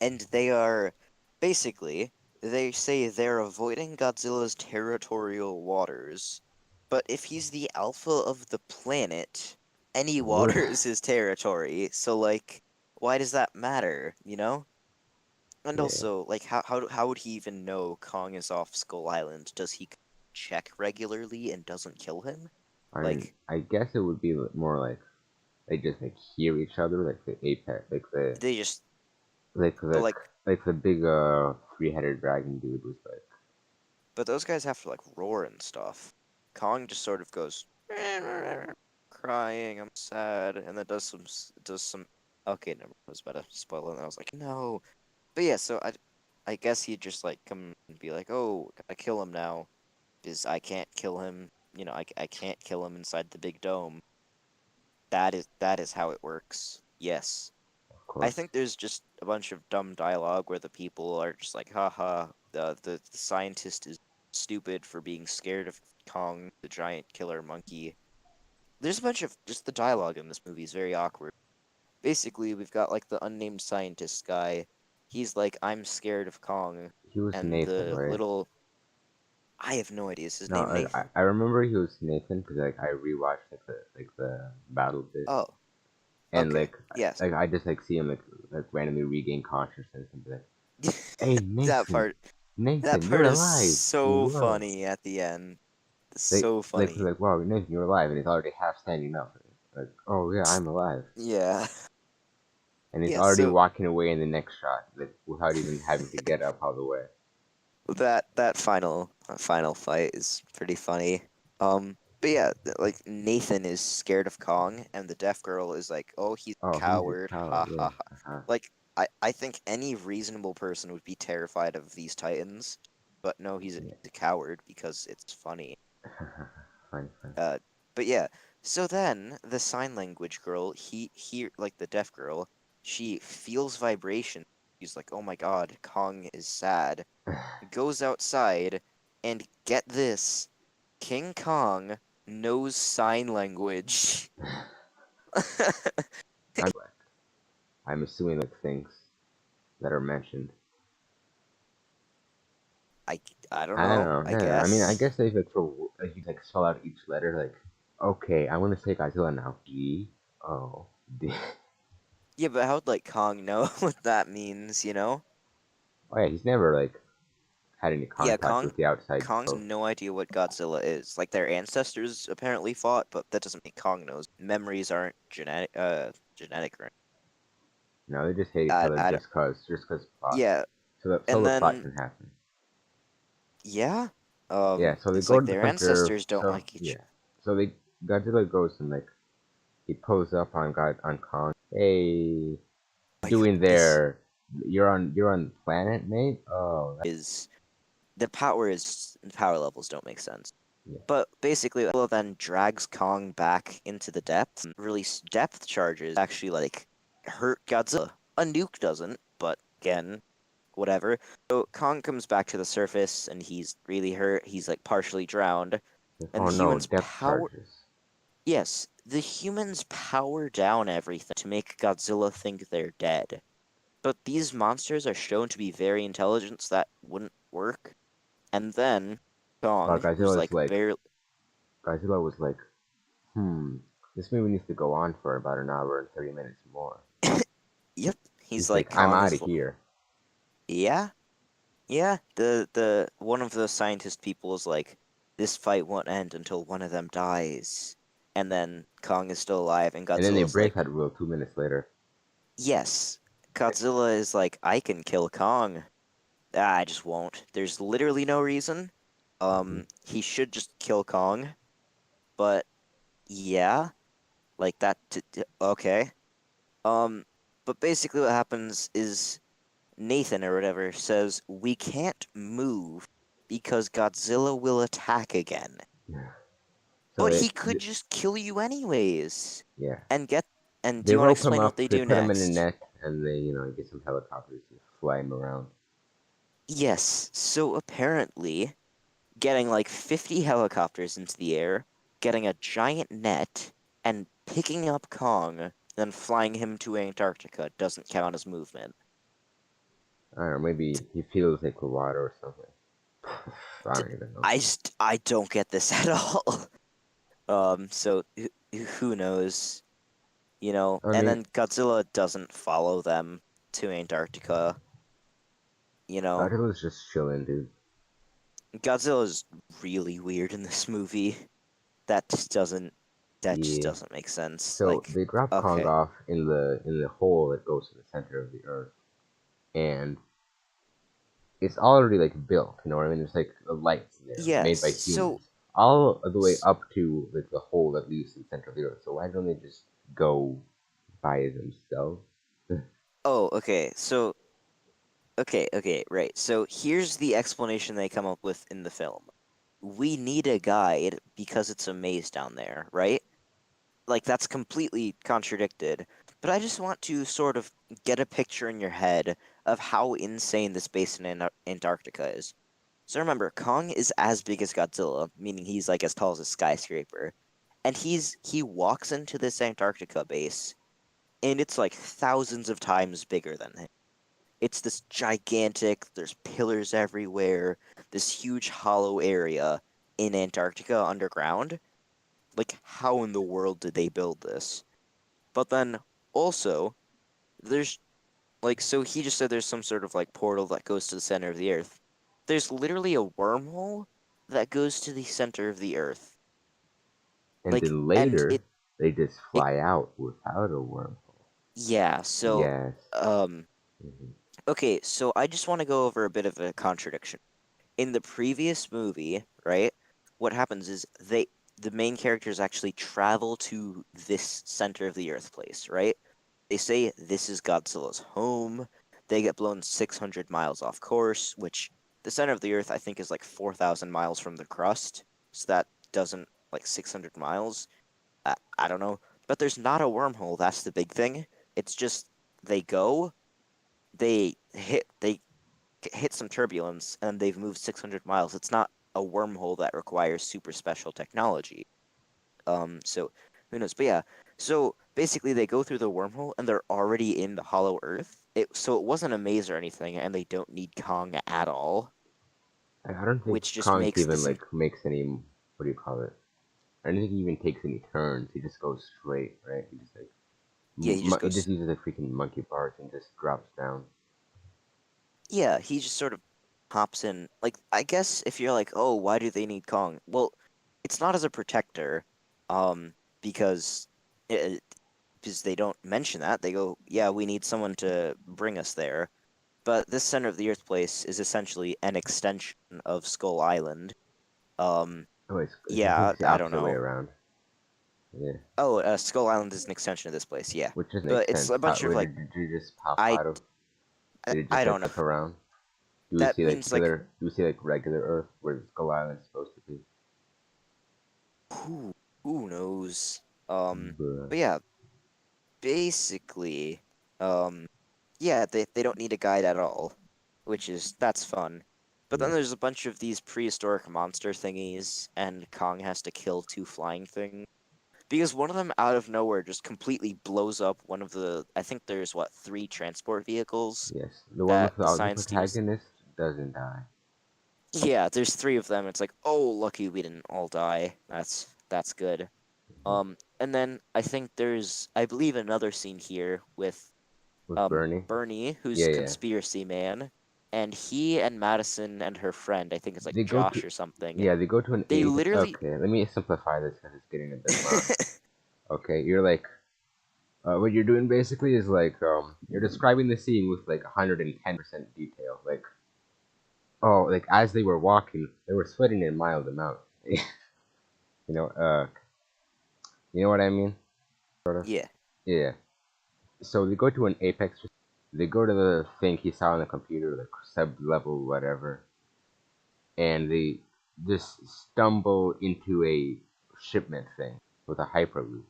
[SPEAKER 2] and they are basically they say they're avoiding Godzilla's territorial waters. But if he's the alpha of the planet, any
[SPEAKER 1] What?
[SPEAKER 2] water is his territory. So like, why does that matter? You know? And
[SPEAKER 1] Yeah.
[SPEAKER 2] also, like, how would he even know Kong is off Skull Island? Does he check regularly and doesn't kill him?
[SPEAKER 1] I mean,
[SPEAKER 2] Like,
[SPEAKER 1] I guess it would be more like they just like hear each other, like the apex,
[SPEAKER 2] they just,
[SPEAKER 1] like
[SPEAKER 2] but
[SPEAKER 1] the
[SPEAKER 2] like,
[SPEAKER 1] like the big three-headed dragon dude was like,
[SPEAKER 2] but those guys have to like roar and stuff. Kong just sort of goes crying, I'm sad, and then does some. Okay, never. I was about to spoil it. And I was like, no. But yeah, so I guess he'd just like come and be like, oh, gotta kill him now, because I can't kill him. I can't kill him inside the big dome. That is how it works. Yes.
[SPEAKER 1] of
[SPEAKER 2] I
[SPEAKER 1] course,
[SPEAKER 2] think there's just a bunch of dumb dialogue where the people are just like, haha, the scientist is stupid for being scared of Kong, the giant killer monkey. There's a bunch of just the dialogue in this movie is very awkward. Basically, we've got like the unnamed scientist guy. He's like, I'm scared of Kong,
[SPEAKER 1] he was
[SPEAKER 2] and
[SPEAKER 1] Nathan,
[SPEAKER 2] the
[SPEAKER 1] right?
[SPEAKER 2] little I have no idea. Is his
[SPEAKER 1] No,
[SPEAKER 2] name
[SPEAKER 1] like
[SPEAKER 2] Nathan?
[SPEAKER 1] I remember he was Nathan because like I rewatched like the battle bit,
[SPEAKER 2] Oh,
[SPEAKER 1] and
[SPEAKER 2] okay. Yes.
[SPEAKER 1] I just like see him like randomly regain consciousness and be like, "Hey
[SPEAKER 2] that
[SPEAKER 1] Nathan,
[SPEAKER 2] part that
[SPEAKER 1] Nathan, you're
[SPEAKER 2] part is
[SPEAKER 1] alive!
[SPEAKER 2] so
[SPEAKER 1] Whoa!"
[SPEAKER 2] funny at the end.
[SPEAKER 1] They
[SPEAKER 2] So
[SPEAKER 1] like
[SPEAKER 2] funny.
[SPEAKER 1] like wow, Nathan, you're alive, and he's already half standing up. Like, oh yeah, I'm alive,
[SPEAKER 2] Yeah.
[SPEAKER 1] and he's
[SPEAKER 2] Yeah,
[SPEAKER 1] already
[SPEAKER 2] so
[SPEAKER 1] walking away in the next shot, like without even having to get up all the way.
[SPEAKER 2] that final fight is pretty funny. But yeah, like Nathan is scared of Kong, and the deaf girl is like, "Oh, he's a
[SPEAKER 1] Oh, he's a
[SPEAKER 2] coward."
[SPEAKER 1] coward.
[SPEAKER 2] Ha
[SPEAKER 1] Yeah.
[SPEAKER 2] ha ha.
[SPEAKER 1] Uh-huh.
[SPEAKER 2] Like I think any reasonable person would be terrified of these titans, but no, he's
[SPEAKER 1] Yeah.
[SPEAKER 2] a coward because it's funny.
[SPEAKER 1] Fine, fine.
[SPEAKER 2] Uh, but yeah, so then the sign language girl, like the deaf girl, she feels vibration. She's like, "Oh my God, Kong is sad." Goes outside, and get this, King Kong knows sign language.
[SPEAKER 1] I'm I'm assuming like things that are mentioned.
[SPEAKER 2] I I don't
[SPEAKER 1] I don't
[SPEAKER 2] know.
[SPEAKER 1] know.
[SPEAKER 2] I
[SPEAKER 1] Yeah, I mean, I
[SPEAKER 2] guess.
[SPEAKER 1] guess they like throw like you like spell out each letter. Like, okay, I want to say Godzilla now. G O D.
[SPEAKER 2] Yeah, but how'd like Kong know what that means? You know?
[SPEAKER 1] Oh yeah, he's never like had any
[SPEAKER 2] Yeah,
[SPEAKER 1] contact
[SPEAKER 2] Kong.
[SPEAKER 1] with the outside
[SPEAKER 2] Kong's
[SPEAKER 1] world.
[SPEAKER 2] no idea what Godzilla is. Like their ancestors apparently fought, but that doesn't mean Kong knows. Memories aren't genetic or
[SPEAKER 1] No, they just hate each
[SPEAKER 2] I,
[SPEAKER 1] other
[SPEAKER 2] I don't,
[SPEAKER 1] just cause plot.
[SPEAKER 2] yeah,
[SPEAKER 1] So
[SPEAKER 2] and
[SPEAKER 1] the plot
[SPEAKER 2] then
[SPEAKER 1] can happen.
[SPEAKER 2] yeah,
[SPEAKER 1] Yeah. So they
[SPEAKER 2] it's
[SPEAKER 1] go
[SPEAKER 2] like
[SPEAKER 1] to the
[SPEAKER 2] their
[SPEAKER 1] bunker.
[SPEAKER 2] ancestors don't
[SPEAKER 1] So
[SPEAKER 2] like each.
[SPEAKER 1] yeah. So they Godzilla goes and like he pulls up on God on Kong. Hey,
[SPEAKER 2] Oh my God,
[SPEAKER 1] doing
[SPEAKER 2] this
[SPEAKER 1] there? You're on the planet, mate. Oh,
[SPEAKER 2] is the power levels don't make sense.
[SPEAKER 1] yeah.
[SPEAKER 2] But basically, Godzilla then drags Kong back into the depths and release depth charges. Actually, like hurt Godzilla. A nuke doesn't, but again, whatever. So Kong comes back to the surface and he's really hurt. He's like partially drowned,
[SPEAKER 1] Like,
[SPEAKER 2] and
[SPEAKER 1] oh
[SPEAKER 2] the
[SPEAKER 1] no,
[SPEAKER 2] humans
[SPEAKER 1] depth
[SPEAKER 2] power.
[SPEAKER 1] charges.
[SPEAKER 2] Yes, the humans power down everything to make Godzilla think they're dead. But these monsters are shown to be very intelligent, so that wouldn't work. And then
[SPEAKER 1] Well,
[SPEAKER 2] Kong, who's like
[SPEAKER 1] Godzilla was like, this movie needs to go on for about an hour and 30 minutes more.
[SPEAKER 2] yep, he's
[SPEAKER 1] He's like,
[SPEAKER 2] like
[SPEAKER 1] I'm
[SPEAKER 2] Kong
[SPEAKER 1] out
[SPEAKER 2] is
[SPEAKER 1] of here.
[SPEAKER 2] yeah, yeah. The one of the scientist people is like, this fight won't end until one of them dies, and then Kong is still alive, and
[SPEAKER 1] And then they
[SPEAKER 2] Godzilla's
[SPEAKER 1] break
[SPEAKER 2] like,
[SPEAKER 1] that rule 2 minutes later.
[SPEAKER 2] yes. Godzilla is like, I can kill Kong. I just won't. There's literally no reason.
[SPEAKER 1] Hmm.
[SPEAKER 2] He should just kill Kong, but yeah, like that. Okay. Um, but basically, what happens is Nathan or whatever says we can't move because Godzilla will attack again.
[SPEAKER 1] Yeah. So
[SPEAKER 2] But he could just kill you anyways,
[SPEAKER 1] yeah,
[SPEAKER 2] and get And do
[SPEAKER 1] They
[SPEAKER 2] you want to
[SPEAKER 1] rope him
[SPEAKER 2] explain what
[SPEAKER 1] up,
[SPEAKER 2] they
[SPEAKER 1] they
[SPEAKER 2] do
[SPEAKER 1] put him in a
[SPEAKER 2] next?
[SPEAKER 1] net, and they, get some helicopters to fly him around.
[SPEAKER 2] Yes, so apparently, getting like 50 helicopters into the air, getting a giant net, and picking up Kong, then flying him to Antarctica doesn't count as movement.
[SPEAKER 1] I don't know, maybe he feels like the water or something. I don't even know.
[SPEAKER 2] I don't get this at all. So who knows?
[SPEAKER 1] I
[SPEAKER 2] And
[SPEAKER 1] mean,
[SPEAKER 2] then Godzilla doesn't follow them to Antarctica. You know,
[SPEAKER 1] Godzilla's just chilling, dude.
[SPEAKER 2] Godzilla's really weird in this movie. That just doesn't that just
[SPEAKER 1] Yeah.
[SPEAKER 2] doesn't make sense.
[SPEAKER 1] So
[SPEAKER 2] Like,
[SPEAKER 1] they drop Kong
[SPEAKER 2] okay.
[SPEAKER 1] off in the hole that goes to the center of the Earth, and it's already like built. You know what I mean? There's like a light there
[SPEAKER 2] Yes.
[SPEAKER 1] made by
[SPEAKER 2] So
[SPEAKER 1] humans, all the way
[SPEAKER 2] s-
[SPEAKER 1] up to like the hole that leads to the center of the Earth. So why don't they just go by themselves?
[SPEAKER 2] oh, okay. So okay, right. So here's the explanation they come up with in the film. We need a guide because it's a maze down there, right? Like that's completely contradicted. But I just want to sort of get a picture in your head of how insane this base in Antarctica is. So remember, Kong is as big as Godzilla, meaning he's like as tall as a skyscraper. And he walks into this Antarctica base, and it's like thousands of times bigger than him. It's this gigantic, there's pillars everywhere, this huge hollow area in Antarctica underground. Like, how in the world did they build this? But then also, there's so he just said there's some sort of like portal that goes to the center of the earth. There's literally a wormhole that goes to the center of the earth.
[SPEAKER 1] And
[SPEAKER 2] Like,
[SPEAKER 1] then
[SPEAKER 2] and
[SPEAKER 1] later,
[SPEAKER 2] it,
[SPEAKER 1] they just
[SPEAKER 2] it
[SPEAKER 1] fly out without a wormhole.
[SPEAKER 2] yeah, so,
[SPEAKER 1] Yes.
[SPEAKER 2] um,
[SPEAKER 1] Hmm.
[SPEAKER 2] okay, so I just want to go over a bit of a contradiction. In the previous movie, right, what happens is the main characters actually travel to this center of the earth place, right? They say this is Godzilla's home. They get blown 600 miles off course, which the center of the earth I think is like 4,000 miles from the crust. So that doesn't like 600 miles. I don't know, but there's not a wormhole. That's the big thing. It's just they go, they hit some turbulence, and they've moved 600 miles. It's not a wormhole that requires super special technology. So who knows? But yeah, so basically they go through the wormhole and they're already in the hollow earth. So it wasn't a maze or anything, and they don't need Kong at all,
[SPEAKER 1] I don't think
[SPEAKER 2] which just
[SPEAKER 1] Kong
[SPEAKER 2] makes
[SPEAKER 1] even
[SPEAKER 2] this.
[SPEAKER 1] like makes any, what do you call it? I don't think he even takes any turns. He just goes straight, right? He just like
[SPEAKER 2] Yeah, he just
[SPEAKER 1] he just
[SPEAKER 2] goes.
[SPEAKER 1] uses a freaking monkey bars and just drops down.
[SPEAKER 2] Yeah, he just sort of hops in. Like, I guess if you're like, oh, why do they need Kong? Well, it's not as a protector, um, because it, because they don't mention that. They go, yeah, we need someone to bring us there. But this center of the Earth place is essentially an extension of Skull Island. Um,
[SPEAKER 1] Oh, it's I think
[SPEAKER 2] yeah,
[SPEAKER 1] it's the
[SPEAKER 2] I don't
[SPEAKER 1] opposite way
[SPEAKER 2] know.
[SPEAKER 1] around. Yeah,
[SPEAKER 2] Oh, Skull Island is an extension of this place. Yeah,
[SPEAKER 1] which doesn't make
[SPEAKER 2] but it's
[SPEAKER 1] sense.
[SPEAKER 2] a
[SPEAKER 1] How
[SPEAKER 2] bunch of
[SPEAKER 1] where
[SPEAKER 2] like
[SPEAKER 1] did you just pop
[SPEAKER 2] I
[SPEAKER 1] out of?
[SPEAKER 2] I,
[SPEAKER 1] Did it
[SPEAKER 2] I
[SPEAKER 1] just like
[SPEAKER 2] don't know.
[SPEAKER 1] flip around? Do we
[SPEAKER 2] That
[SPEAKER 1] see like
[SPEAKER 2] means like
[SPEAKER 1] regular? Do we see like regular Earth where Skull Island's supposed to be?
[SPEAKER 2] who who knows.
[SPEAKER 1] Bruh.
[SPEAKER 2] But yeah, basically, um, yeah, they don't need a guide at all, which is that's fun. But then
[SPEAKER 1] Yeah.
[SPEAKER 2] there's a bunch of these prehistoric monster thingies, and Kong has to kill two flying things. Because one of them out of nowhere just completely blows up one of the I think there's what, three transport vehicles
[SPEAKER 1] Yes. The one
[SPEAKER 2] that
[SPEAKER 1] with
[SPEAKER 2] the
[SPEAKER 1] the
[SPEAKER 2] science team is.
[SPEAKER 1] protagonist doesn't die.
[SPEAKER 2] Yeah, there's three of them. It's like, oh, lucky we didn't all die. That's good.
[SPEAKER 1] Hmm.
[SPEAKER 2] And then I think there's, I believe, another scene here with
[SPEAKER 1] With Bernie.
[SPEAKER 2] Bernie, who's
[SPEAKER 1] Yeah, yeah.
[SPEAKER 2] conspiracy man, and he and Madison and her friend, I think it's like
[SPEAKER 1] They go
[SPEAKER 2] Josh
[SPEAKER 1] to
[SPEAKER 2] or something.
[SPEAKER 1] Yeah, they go to an
[SPEAKER 2] They
[SPEAKER 1] ape.
[SPEAKER 2] literally
[SPEAKER 1] Okay, let me simplify this because it's getting a bit much. Okay, you're like what you're doing basically is like you're describing the scene with like 110% detail. Like oh, like as they were walking, they were sweating in mild amount. you know, you know what I mean? Sort of.
[SPEAKER 2] yeah.
[SPEAKER 1] Yeah. So they go to an apex. They go to the thing he saw on the computer, like sub level whatever, and they just stumble into a shipment thing with a hyperloop.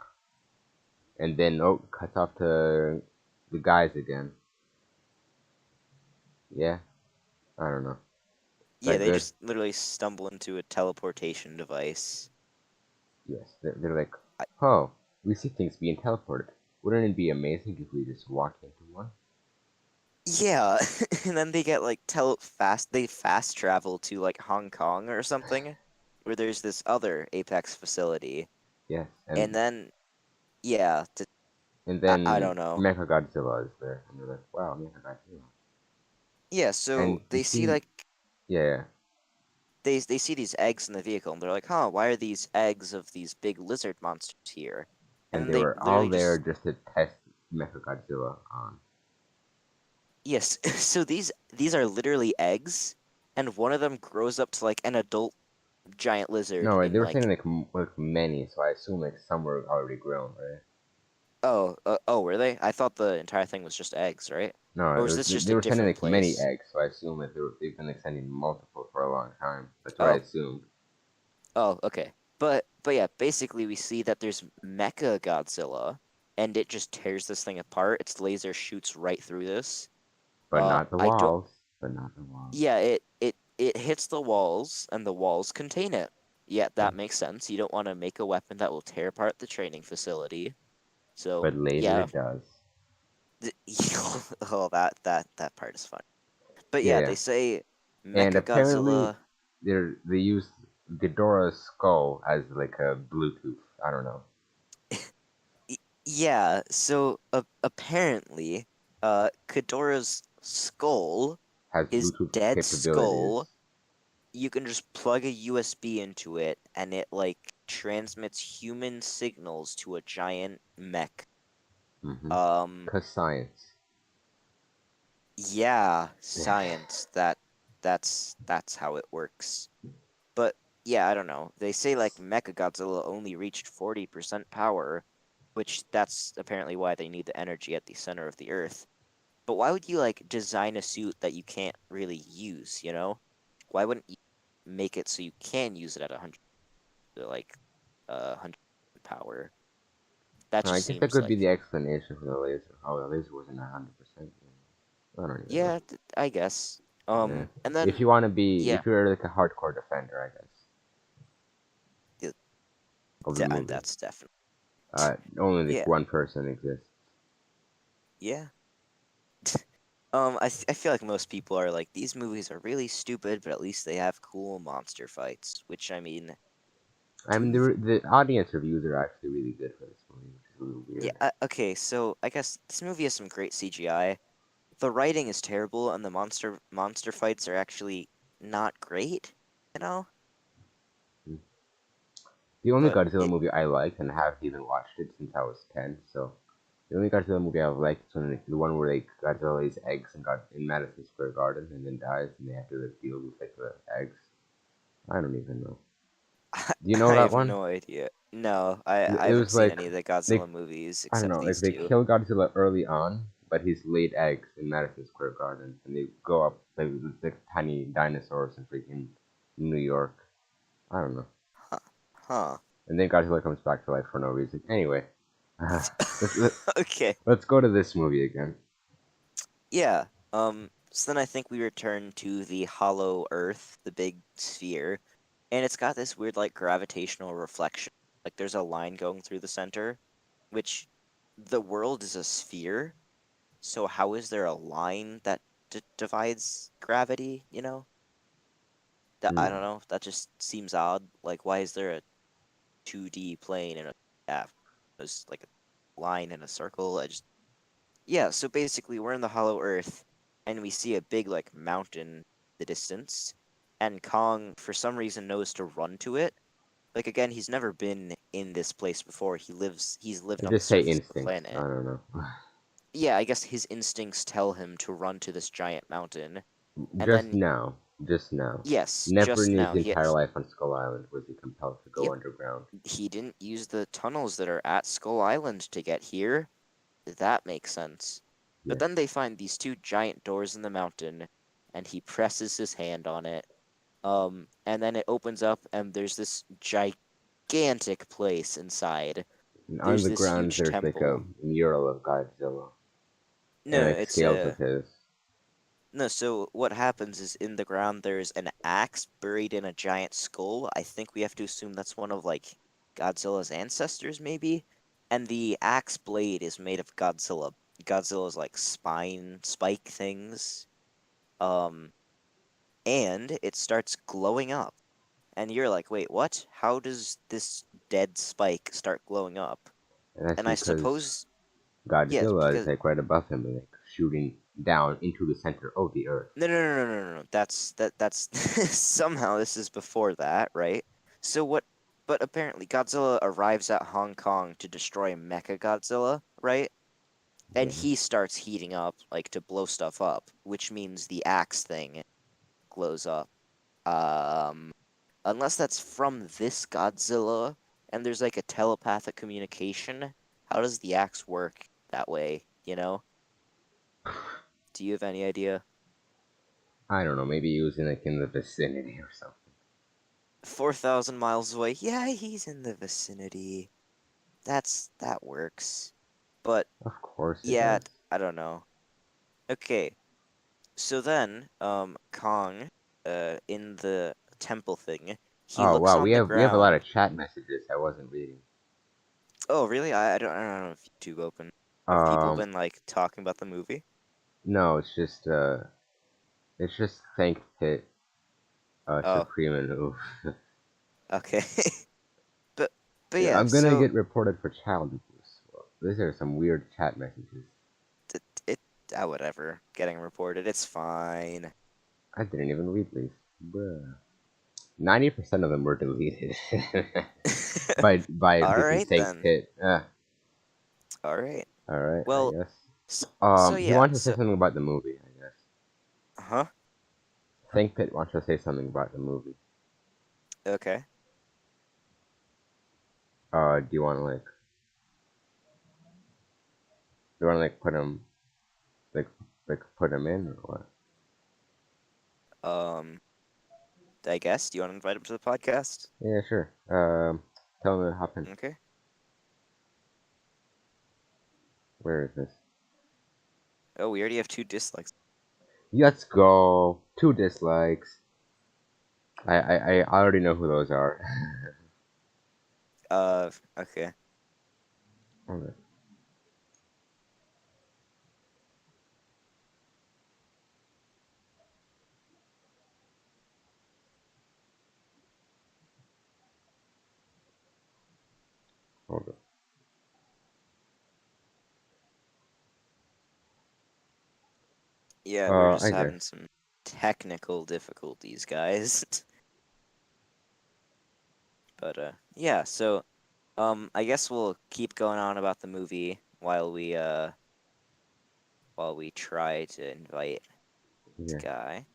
[SPEAKER 1] And then cuts off to the guys again. Yeah, I don't know. Is
[SPEAKER 2] Yeah,
[SPEAKER 1] that
[SPEAKER 2] they
[SPEAKER 1] good?
[SPEAKER 2] just literally stumble into a teleportation device.
[SPEAKER 1] Yes. They're like,
[SPEAKER 2] I,
[SPEAKER 1] oh, we see things being teleported. Wouldn't it be amazing if we just walked into one?
[SPEAKER 2] yeah, and then they get like they fast travel to like Hong Kong or something, where there's this other Apex facility,
[SPEAKER 1] Yes,
[SPEAKER 2] and then yeah,
[SPEAKER 1] and
[SPEAKER 2] I
[SPEAKER 1] then
[SPEAKER 2] don't know.
[SPEAKER 1] Mechagodzilla is there, and they're like, wow, Mechagodzilla.
[SPEAKER 2] Yeah,
[SPEAKER 1] And
[SPEAKER 2] so
[SPEAKER 1] you
[SPEAKER 2] they see
[SPEAKER 1] see,
[SPEAKER 2] like
[SPEAKER 1] yeah,
[SPEAKER 2] they see these eggs in the vehicle, and they're like, huh, why are these eggs of these big lizard monsters here? And
[SPEAKER 1] and
[SPEAKER 2] then
[SPEAKER 1] they
[SPEAKER 2] they
[SPEAKER 1] were all
[SPEAKER 2] literally
[SPEAKER 1] there
[SPEAKER 2] just
[SPEAKER 1] just to test Mechagodzilla on.
[SPEAKER 2] yes, so these are literally eggs, and one of them grows up to like an adult giant lizard
[SPEAKER 1] No, they
[SPEAKER 2] in
[SPEAKER 1] were saying
[SPEAKER 2] like
[SPEAKER 1] like many, so I assume like some were already grown, right?
[SPEAKER 2] oh, were they? I thought the entire thing was just eggs, right?
[SPEAKER 1] No,
[SPEAKER 2] Or
[SPEAKER 1] it
[SPEAKER 2] was
[SPEAKER 1] was,
[SPEAKER 2] this just
[SPEAKER 1] they
[SPEAKER 2] a
[SPEAKER 1] were sending
[SPEAKER 2] different
[SPEAKER 1] like many
[SPEAKER 2] place?
[SPEAKER 1] eggs, so I assume that they've been like sending multiple for a long time. That's what I
[SPEAKER 2] Oh,
[SPEAKER 1] assumed.
[SPEAKER 2] oh, okay. But yeah, basically we see that there's Mecha Godzilla, and it just tears this thing apart. Its laser shoots right through this.
[SPEAKER 1] But not the
[SPEAKER 2] I don't.
[SPEAKER 1] walls. But not the walls.
[SPEAKER 2] Yeah, it hits the walls, and the walls contain it. Yeah,
[SPEAKER 1] Yeah.
[SPEAKER 2] that makes sense. You don't want to make a weapon that will tear apart the training facility. So
[SPEAKER 1] But later
[SPEAKER 2] yeah,
[SPEAKER 1] it does.
[SPEAKER 2] oh that part is fun. But
[SPEAKER 1] Yeah,
[SPEAKER 2] yeah,
[SPEAKER 1] yeah.
[SPEAKER 2] they say
[SPEAKER 1] And apparently,
[SPEAKER 2] Mechagodzilla.
[SPEAKER 1] they use Ghidorah's skull as like a Bluetooth. I don't know.
[SPEAKER 2] Yeah, so apparently, Ghidorah's skull,
[SPEAKER 1] Has
[SPEAKER 2] his
[SPEAKER 1] Bluetooth
[SPEAKER 2] dead skull,
[SPEAKER 1] capabilities.
[SPEAKER 2] you can just plug a USB into it, and it like transmits human signals to a giant mech.
[SPEAKER 1] Mm-hmm.
[SPEAKER 2] Um,
[SPEAKER 1] Cause science.
[SPEAKER 2] yeah, science. That's how it works. But yeah, I don't know. They say like Mechagodzilla only reached 40% power, which that's apparently why they need the energy at the center of the Earth. But why would you like design a suit that you can't really use, you know? Why wouldn't you make it so you can use it at 100 like 100 power? That
[SPEAKER 1] I
[SPEAKER 2] just
[SPEAKER 1] guess that
[SPEAKER 2] seems
[SPEAKER 1] could be
[SPEAKER 2] like
[SPEAKER 1] the explanation for the laser. Oh, the laser wasn't 100%. I don't even know.
[SPEAKER 2] yeah, I guess.
[SPEAKER 1] Yeah.
[SPEAKER 2] And
[SPEAKER 1] If
[SPEAKER 2] then
[SPEAKER 1] you want to be,
[SPEAKER 2] yeah,
[SPEAKER 1] if you're like a hardcore defender, I guess,
[SPEAKER 2] th-
[SPEAKER 1] of the movie,
[SPEAKER 2] that's definitely
[SPEAKER 1] only like
[SPEAKER 2] yeah,
[SPEAKER 1] one person exists.
[SPEAKER 2] yeah. I feel like most people are like these movies are really stupid, but at least they have cool monster fights. Which I mean,
[SPEAKER 1] I mean,
[SPEAKER 2] to
[SPEAKER 1] the audience reviews are actually really good for this movie, which is a little
[SPEAKER 2] yeah,
[SPEAKER 1] weird.
[SPEAKER 2] okay. So I guess this movie has some great CGI. The writing is terrible, and the monster fights are actually not great. You know,
[SPEAKER 1] Hmm. The only
[SPEAKER 2] but
[SPEAKER 1] Godzilla
[SPEAKER 2] it
[SPEAKER 1] movie I like, and I haven't even watched it since I was 10, so the only Godzilla movie I've liked is when, like, the one where like Godzilla lays eggs in Madison Square Garden and then dies, and they have to like, deal with like the eggs. I don't even know. Do you know
[SPEAKER 2] I
[SPEAKER 1] that
[SPEAKER 2] have
[SPEAKER 1] one?
[SPEAKER 2] no idea. No, I
[SPEAKER 1] It
[SPEAKER 2] haven't
[SPEAKER 1] was
[SPEAKER 2] seen
[SPEAKER 1] like
[SPEAKER 2] any of the
[SPEAKER 1] they,
[SPEAKER 2] Godzilla movies
[SPEAKER 1] I don't
[SPEAKER 2] except
[SPEAKER 1] know, like
[SPEAKER 2] these
[SPEAKER 1] they
[SPEAKER 2] two.
[SPEAKER 1] kill Godzilla early on, but he's laid eggs in Madison Square Garden, and they go up like tiny dinosaurs in freaking New York. I don't know.
[SPEAKER 2] Huh. Huh.
[SPEAKER 1] And then Godzilla comes back to life for no reason. Anyway, let's let,
[SPEAKER 2] Okay.
[SPEAKER 1] let's go to this movie again.
[SPEAKER 2] Yeah. So then I think we return to the hollow Earth, the big sphere, and it's got this weird like gravitational reflection. Like there's a line going through the center, which the world is a sphere. So how is there a line that divides gravity? You know, that I don't
[SPEAKER 1] Hmm.
[SPEAKER 2] know. That just seems odd. Like why is there a 2D plane and a yeah, there's like a line and a circle? I just yeah, so basically we're in the Hollow Earth and we see a big like mountain in the distance and Kong for some reason knows to run to it. Like again, he's never been in this place before. He's lived
[SPEAKER 1] I
[SPEAKER 2] on the
[SPEAKER 1] just say
[SPEAKER 2] surface of the
[SPEAKER 1] instincts. I
[SPEAKER 2] planet.
[SPEAKER 1] don't know.
[SPEAKER 2] Yeah, I guess his instincts tell him to run to this giant mountain. And
[SPEAKER 1] Just
[SPEAKER 2] then
[SPEAKER 1] now. Just now.
[SPEAKER 2] yes,
[SPEAKER 1] Never
[SPEAKER 2] just
[SPEAKER 1] in his
[SPEAKER 2] now
[SPEAKER 1] entire life on Skull Island was he compelled to go
[SPEAKER 2] yep,
[SPEAKER 1] underground.
[SPEAKER 2] he didn't use the tunnels that are at Skull Island to get here. That makes sense. But
[SPEAKER 1] Yes.
[SPEAKER 2] then they find these two giant doors in the mountain, and he presses his hand on it. And then it opens up, and there's this gigantic place inside.
[SPEAKER 1] And on
[SPEAKER 2] There's
[SPEAKER 1] the
[SPEAKER 2] this
[SPEAKER 1] ground,
[SPEAKER 2] huge
[SPEAKER 1] there's like a
[SPEAKER 2] temple.
[SPEAKER 1] mural of Godzilla and
[SPEAKER 2] No,
[SPEAKER 1] like
[SPEAKER 2] it's
[SPEAKER 1] scales of
[SPEAKER 2] a
[SPEAKER 1] his.
[SPEAKER 2] no. So what happens is in the ground there's an axe buried in a giant skull. I think we have to assume that's one of like Godzilla's ancestors, maybe. And the axe blade is made of Godzilla's like spine spike things. Um, and it starts glowing up. And you're like, wait, what? How does this dead spike start glowing up?
[SPEAKER 1] And that's
[SPEAKER 2] And I
[SPEAKER 1] because
[SPEAKER 2] suppose, yeah, it's
[SPEAKER 1] Godzilla is
[SPEAKER 2] because
[SPEAKER 1] like right above him and like shooting down into the center of the earth.
[SPEAKER 2] no. That's somehow this is before that, right? So what? But apparently Godzilla arrives at Hong Kong to destroy Mecha Godzilla, right? And
[SPEAKER 1] Yeah.
[SPEAKER 2] he starts heating up, like to blow stuff up, which means the axe thing glows up. Um, Unless that's from this Godzilla and there's like a telepathic communication, how does the axe work that way, you know? Do you have any idea?
[SPEAKER 1] I don't know, maybe he was in like in the vicinity or something.
[SPEAKER 2] 4,000 miles away. Yeah, he's in the vicinity. That works. But
[SPEAKER 1] Of course it
[SPEAKER 2] yeah,
[SPEAKER 1] does.
[SPEAKER 2] I don't know. Okay. So then, Kong, in the temple thing, he
[SPEAKER 1] Oh
[SPEAKER 2] looks
[SPEAKER 1] wow,
[SPEAKER 2] on the
[SPEAKER 1] we have a lot
[SPEAKER 2] ground.
[SPEAKER 1] of chat messages I wasn't reading.
[SPEAKER 2] Oh, really? I don't know if YouTube open. Have people
[SPEAKER 1] Um,
[SPEAKER 2] been like talking about the movie?
[SPEAKER 1] no, it's just thank Pit,
[SPEAKER 2] Oh,
[SPEAKER 1] Supreme and Oof.
[SPEAKER 2] okay. But but
[SPEAKER 1] Yeah,
[SPEAKER 2] yeah,
[SPEAKER 1] I'm gonna
[SPEAKER 2] so
[SPEAKER 1] get reported for child abuse. Well, these are some weird chat messages.
[SPEAKER 2] it whatever. Getting reported, it's fine.
[SPEAKER 1] I didn't even read these. Bruh. 90% of them were deleted by
[SPEAKER 2] All
[SPEAKER 1] freaking
[SPEAKER 2] right
[SPEAKER 1] Thank
[SPEAKER 2] then.
[SPEAKER 1] Pit.
[SPEAKER 2] All right.
[SPEAKER 1] Alright, I
[SPEAKER 2] Well,
[SPEAKER 1] guess.
[SPEAKER 2] so
[SPEAKER 1] He
[SPEAKER 2] yeah,
[SPEAKER 1] wants to say
[SPEAKER 2] so
[SPEAKER 1] something about the movie, I guess.
[SPEAKER 2] huh?
[SPEAKER 1] Thank Pit wants to say something about the movie.
[SPEAKER 2] Okay.
[SPEAKER 1] Do you want to like, put him, like, put him in or what?
[SPEAKER 2] Um, I guess. Do you want to invite him to the podcast?
[SPEAKER 1] Yeah, sure. Tell him to hop in.
[SPEAKER 2] Okay.
[SPEAKER 1] Where is this?
[SPEAKER 2] Oh, we already have 2 dislikes.
[SPEAKER 1] Let's go. 2 dislikes. I already know who those are.
[SPEAKER 2] Okay.
[SPEAKER 1] Okay. Hold
[SPEAKER 2] Yeah, we're just
[SPEAKER 1] I guess.
[SPEAKER 2] having some technical difficulties, guys. But yeah, so I guess we'll keep going on about the movie while we try to invite this
[SPEAKER 1] Yeah.
[SPEAKER 2] guy.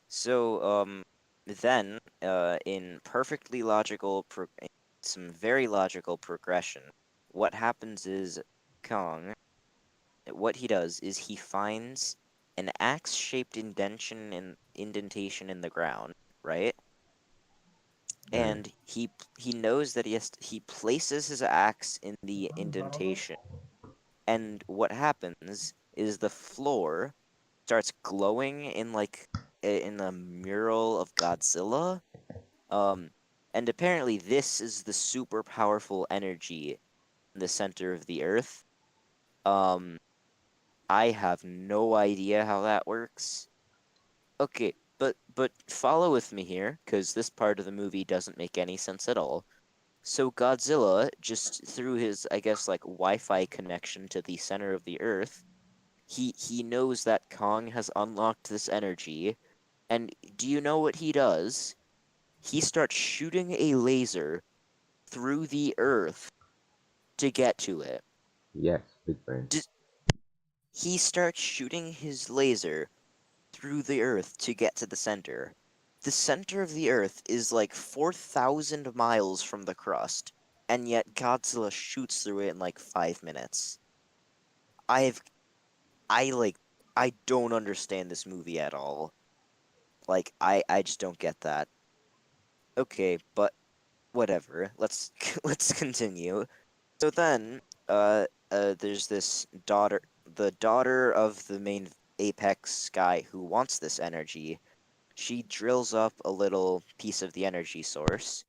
[SPEAKER 2] So then in perfectly logical some very logical progression, what happens is Kong, what he does is he finds an axe-shaped indentation in the ground, right?
[SPEAKER 1] Right.
[SPEAKER 2] And he knows that he places his axe in the indentation, and what happens is the floor starts glowing in like in a mural of Godzilla. Um, and apparently this is the super powerful energy in the center of the Earth. Um, I have no idea how that works. Okay, but follow with me here, because this part of the movie doesn't make any sense at all. So Godzilla, just through his, I guess, like Wi-Fi connection to the center of the Earth, he knows that Kong has unlocked this energy, and do you know what he does? He starts shooting a laser through the Earth to get to it.
[SPEAKER 1] Yes, big brain.
[SPEAKER 2] He starts shooting his laser through the Earth to get to the center. The center of the Earth is like 4,000 miles from the crust, and yet Godzilla shoots through it in like 5 minutes. I've I like I don't understand this movie at all. Like I just don't get that. Okay, but whatever. Let's let's continue. So then, there's this daughter, the daughter of the main Apex guy who wants this energy. She drills up a little piece of the energy source,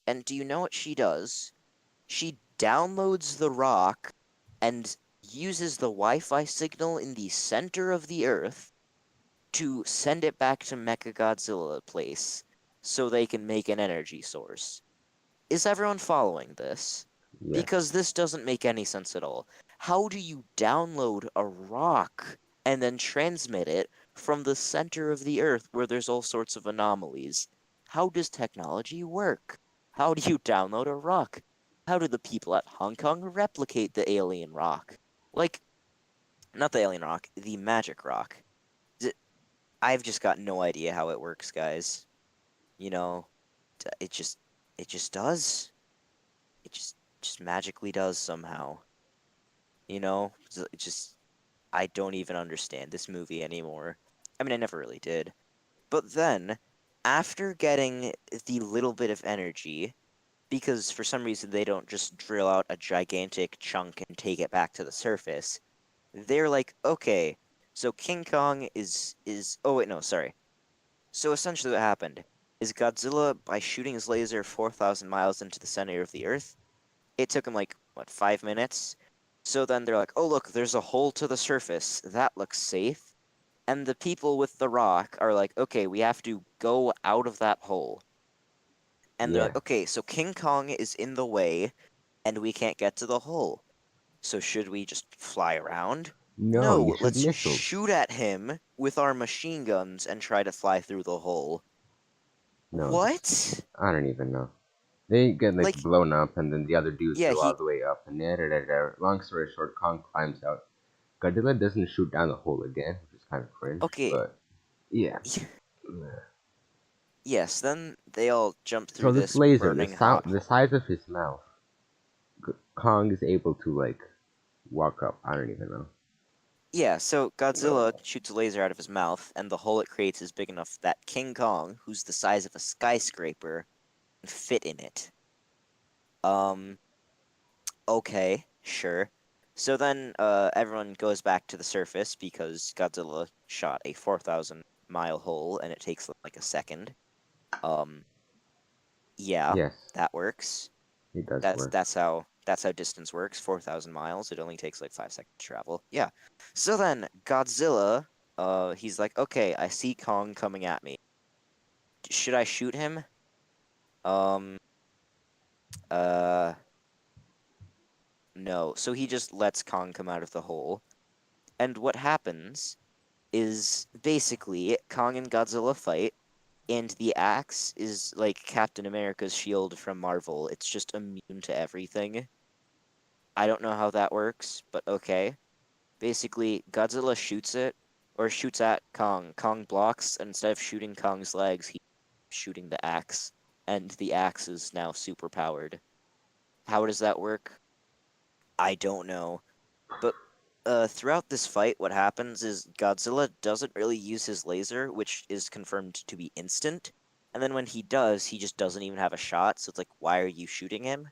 [SPEAKER 2] and do you know what she does? She downloads the rock and uses the Wi-Fi signal in the center of the Earth to send it back to Mechagodzilla place so they can make an energy source. Is everyone following this?
[SPEAKER 1] Yes.
[SPEAKER 2] Because this doesn't make any sense at all. How do you download a rock and then transmit it from the center of the Earth where there's all sorts of anomalies? How does technology work? How do you download a rock? How do the people at Hong Kong replicate the alien rock? Like, not the alien rock, the magic rock. I've just got no idea how it works, guys. You know, it just it just does. It just magically does somehow. You know, it just I don't even understand this movie anymore. I mean, I never really did. But then, after getting the little bit of energy, because for some reason they don't just drill out a gigantic chunk and take it back to the surface, they're like, okay, so King Kong is oh wait, no, sorry. So essentially what happened is Godzilla, by shooting his laser 4,000 miles into the center of the Earth, it took him like, what, 5 minutes? So then they're like, oh, look, there's a hole to the surface. That looks safe. And the people with the rock are like, okay, we have to go out of that hole. And they're
[SPEAKER 1] Yeah.
[SPEAKER 2] like, okay, so King Kong is in the way and we can't get to the hole. So should we just fly around?
[SPEAKER 1] No, you
[SPEAKER 2] No,
[SPEAKER 1] shoot
[SPEAKER 2] let's
[SPEAKER 1] missiles.
[SPEAKER 2] shoot at him with our machine guns and try to fly through the hole.
[SPEAKER 1] No, this,
[SPEAKER 2] What?
[SPEAKER 1] I don't even know. They get like
[SPEAKER 2] Like,
[SPEAKER 1] blown up, and then the other dudes
[SPEAKER 2] yeah,
[SPEAKER 1] go all
[SPEAKER 2] he
[SPEAKER 1] the way up, and long story short, Kong climbs out. Godzilla doesn't shoot down the hole again, which is kind of cringe,
[SPEAKER 2] okay.
[SPEAKER 1] but yeah.
[SPEAKER 2] Yes, then they all jump
[SPEAKER 1] So
[SPEAKER 2] through
[SPEAKER 1] this
[SPEAKER 2] this
[SPEAKER 1] laser,
[SPEAKER 2] burning hot
[SPEAKER 1] the
[SPEAKER 2] hole.
[SPEAKER 1] size of his mouth, Kong is able to like walk up. I don't even know.
[SPEAKER 2] Yeah, so Godzilla shoots a laser out of his mouth, and the hole it creates is big enough that King Kong, who's the size of a skyscraper, can fit in it. Um, okay, sure. So then, everyone goes back to the surface because Godzilla shot a 4,000 mile hole, and it takes like a second. Um, yeah,
[SPEAKER 1] Yes,
[SPEAKER 2] that works.
[SPEAKER 1] it does
[SPEAKER 2] That's
[SPEAKER 1] work.
[SPEAKER 2] that's how that's how distance works. 4,000 miles. It only takes like 5 seconds to travel. Yeah. So then Godzilla, he's like, okay, I see Kong coming at me. Should I shoot him? Um, uh, no. So he just lets Kong come out of the hole. And what happens is basically Kong and Godzilla fight, and the axe is like Captain America's shield from Marvel. It's just immune to everything. I don't know how that works, but okay. Basically, Godzilla shoots it, or shoots at Kong. Kong blocks, and instead of shooting Kong's legs, he's shooting the axe. And the axe is now super powered. How does that work? I don't know. But throughout this fight, what happens is Godzilla doesn't really use his laser, which is confirmed to be instant. And then when he does, he just doesn't even have a shot. So it's like, why are you shooting him?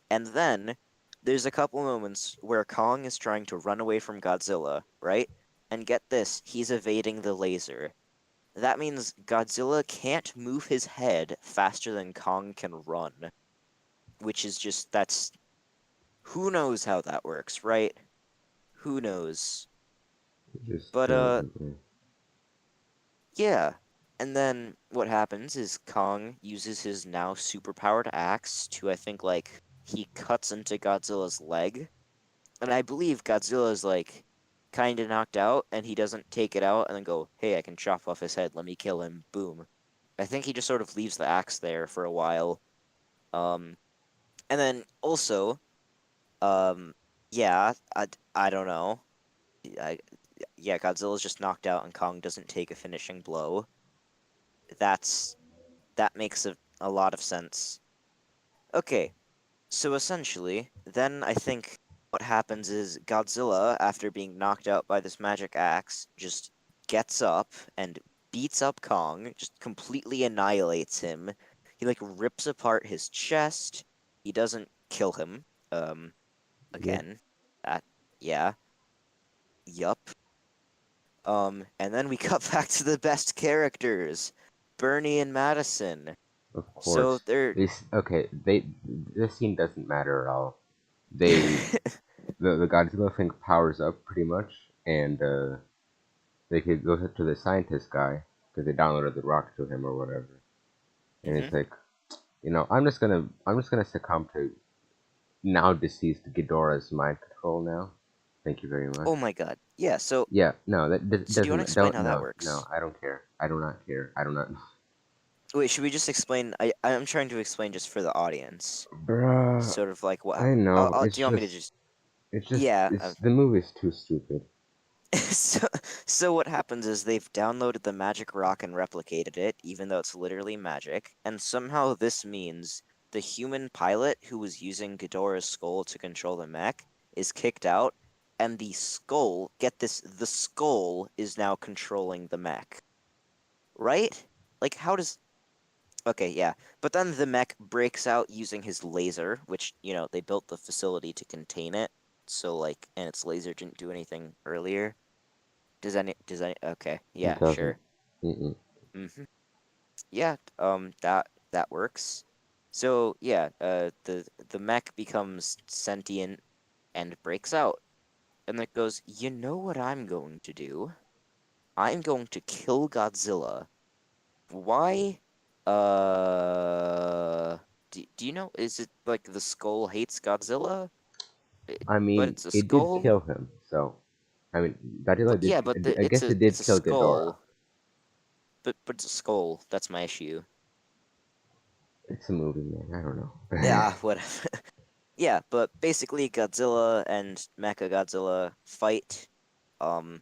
[SPEAKER 2] And then there's a couple moments where Kong is trying to run away from Godzilla, right? And get this, he's evading the laser. That means Godzilla can't move his head faster than Kong can run, which is just, that's, who knows how that works, right? Who knows?
[SPEAKER 1] Just
[SPEAKER 2] But,
[SPEAKER 1] yeah.
[SPEAKER 2] yeah. And then what happens is Kong uses his now superpowered axe to, I think, like, he cuts into Godzilla's leg. And I believe Godzilla is like kind of knocked out, and he doesn't take it out and then go, "Hey, I can chop off his head. Let me kill him." Boom. I think he just sort of leaves the axe there for a while. Um, and then also, um, yeah, I don't know. I, yeah, Godzilla's just knocked out, and Kong doesn't take a finishing blow. That's that makes a lot of sense. Okay, so essentially, then I think what happens is Godzilla, after being knocked out by this magic axe, just gets up and beats up Kong, just completely annihilates him, He like rips apart his chest. He doesn't kill him.
[SPEAKER 1] Yep.
[SPEAKER 2] Again, that yeah, yup. And then we cut back to the best characters, Bernie and Madison.
[SPEAKER 1] Of
[SPEAKER 2] So
[SPEAKER 1] course.
[SPEAKER 2] they're
[SPEAKER 1] Okay. This scene doesn't matter at all. They the Godzilla thing powers up pretty much, and they could go to the scientist guy because they downloaded the rock to him or whatever, and
[SPEAKER 2] hmm
[SPEAKER 1] it's like, I'm just gonna succumb to now deceased Ghidorah's mind control now. Thank you very much.
[SPEAKER 2] Oh my god. Yeah, so
[SPEAKER 1] Yeah, no, that
[SPEAKER 2] do you want to
[SPEAKER 1] doesn't
[SPEAKER 2] explain
[SPEAKER 1] don't
[SPEAKER 2] how that
[SPEAKER 1] no,
[SPEAKER 2] works?
[SPEAKER 1] I don't care. I do not care. I do not.
[SPEAKER 2] Wait, should we just explain? I'm trying to explain just for the audience,
[SPEAKER 1] Bruh,
[SPEAKER 2] sort of like what.
[SPEAKER 1] I know.
[SPEAKER 2] Do you want me to just? Yeah.
[SPEAKER 1] It's the movie's too stupid.
[SPEAKER 2] So, so what happens is they've downloaded the magic rock and replicated it, even though it's literally magic, and somehow this means the human pilot who was using Ghidorah's skull to control the mech is kicked out, and the skull, get this, the skull is now controlling the mech. Right? Like, how does. Okay, yeah. But then the mech breaks out using his laser, which, they built the facility to contain it, so, like, and its laser didn't do anything earlier. Okay,
[SPEAKER 1] It
[SPEAKER 2] yeah,
[SPEAKER 1] doesn't.
[SPEAKER 2] sure.
[SPEAKER 1] Mm-mm.
[SPEAKER 2] Yeah, that works. So yeah, the mech becomes sentient and breaks out, and it goes, you know what I'm going to do? I'm going to kill Godzilla. Why? Do you know? Is it like the skull hates Godzilla?
[SPEAKER 1] I
[SPEAKER 2] But
[SPEAKER 1] mean,
[SPEAKER 2] it's a
[SPEAKER 1] it did
[SPEAKER 2] skull.
[SPEAKER 1] kill him. So, I mean, Godzilla
[SPEAKER 2] But
[SPEAKER 1] did.
[SPEAKER 2] yeah, but
[SPEAKER 1] I guess it did
[SPEAKER 2] it's a
[SPEAKER 1] kill Ghidorah.
[SPEAKER 2] skull. But it's a skull. That's my issue.
[SPEAKER 1] It's a movie, man. I don't know.
[SPEAKER 2] Yeah, whatever. Yeah, but basically Godzilla and Mechagodzilla fight. Um,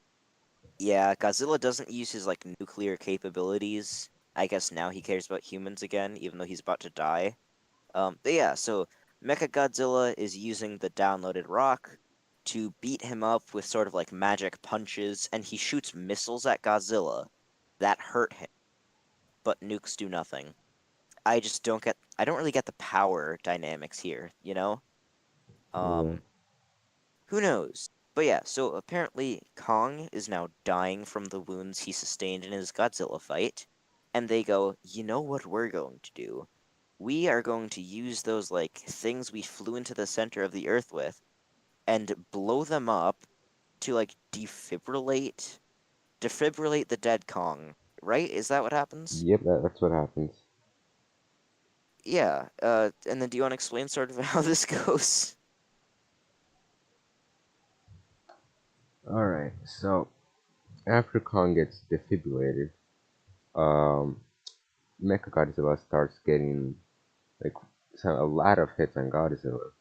[SPEAKER 2] yeah, Godzilla doesn't use his like nuclear capabilities. I guess now he cares about humans again, even though he's about to die. But yeah, so Mechagodzilla is using the downloaded rock to beat him up with sort of like magic punches, and he shoots missiles at Godzilla that hurt him, but nukes do nothing. I don't really get the power dynamics here, you know?
[SPEAKER 1] Yeah.
[SPEAKER 2] Um, Who knows? But yeah, so apparently Kong is now dying from the wounds he sustained in his Godzilla fight, and they go, you know what we're going to do? We are going to use those, like, things we flew into the center of the Earth with and blow them up to, like, defibrillate the dead Kong. Right? Is that what happens?
[SPEAKER 1] Yep. That's what happens.
[SPEAKER 2] Yeah, and then do you want to explain sort of how this goes?
[SPEAKER 1] All right. So after Kong gets defibrillated, um, Mechagodzilla starts getting like a lot of hits on Godzilla,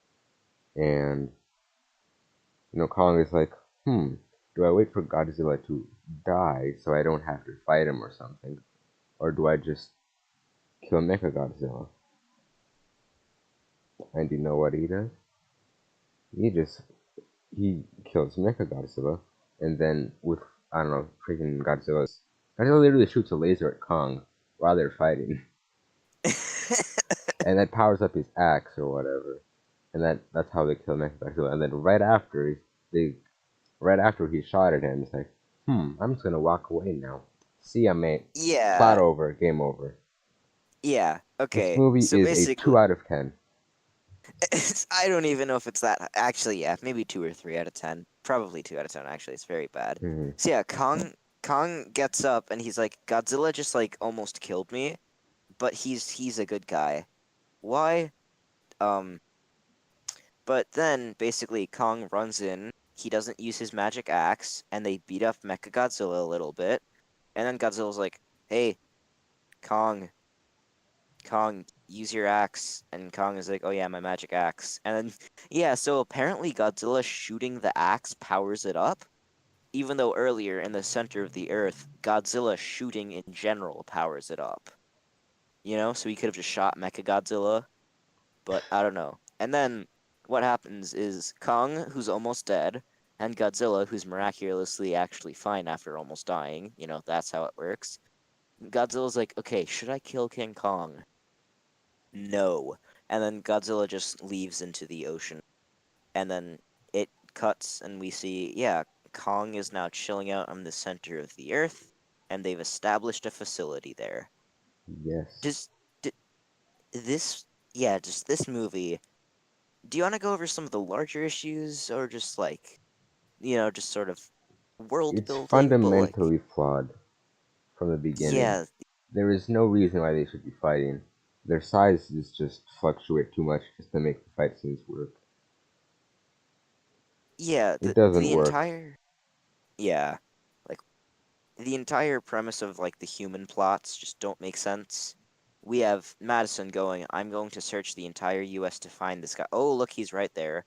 [SPEAKER 1] and Kong is like, do I wait for Godzilla to die so I don't have to fight him or something, or do I just kill Mechagodzilla? And you know what he does? He just he kills Mechagodzilla, and then with I don't know, freaking Godzilla literally shoots a laser at Kong while they're fighting, and that powers up his axe or whatever, and that's how they kill Mechagodzilla. And then they right after he shot at him, he's like, I'm just gonna walk away now. See ya, mate. Plot
[SPEAKER 2] Yeah,
[SPEAKER 1] over. Game over.
[SPEAKER 2] yeah,
[SPEAKER 1] This
[SPEAKER 2] okay.
[SPEAKER 1] movie
[SPEAKER 2] So
[SPEAKER 1] is a
[SPEAKER 2] basically,
[SPEAKER 1] 2 out of 10.
[SPEAKER 2] I don't even know if it's that. Actually, yeah, maybe 2 or 3 out of 10. Probably 2 out of 10. Actually, it's very bad.
[SPEAKER 1] Hmm.
[SPEAKER 2] So yeah, Kong gets up and he's like, Godzilla just like almost killed me, but he's a good guy. Why? Um, but then basically Kong runs in. He doesn't use his magic axe, and they beat up Mechagodzilla a little bit. And then Godzilla's like, "Hey, Kong, Kong, use your axe." And Kong is like, oh yeah, my magic axe. And then, yeah, so apparently Godzilla shooting the axe powers it up, even though earlier in the center of the Earth, Godzilla shooting in general powers it up. So he could have just shot Mechagodzilla, but I don't know. And then what happens is Kong, who's almost dead, and Godzilla, who's miraculously actually fine after almost dying, that's how it works. Godzilla's like, okay, should I kill King Kong? no. And then Godzilla just leaves into the ocean. And then it cuts, and we see, yeah, Kong is now chilling out on the center of the Earth, and they've established a facility there.
[SPEAKER 1] Yes.
[SPEAKER 2] Just d- this, yeah, just this movie. Do you want to go over some of the larger issues, or just like, just sort of world
[SPEAKER 1] It's
[SPEAKER 2] building, but like,
[SPEAKER 1] fundamentally flawed from the beginning.
[SPEAKER 2] yeah,
[SPEAKER 1] There is no reason why they should be fighting. Their sizes just fluctuate too much just to make the fight scenes work.
[SPEAKER 2] yeah,
[SPEAKER 1] It
[SPEAKER 2] the
[SPEAKER 1] doesn't
[SPEAKER 2] the
[SPEAKER 1] work.
[SPEAKER 2] entire, yeah, like the entire premise of like the human plots just don't make sense. We have Madison going, I'm going to search the entire US to find this guy. Oh, look, he's right there.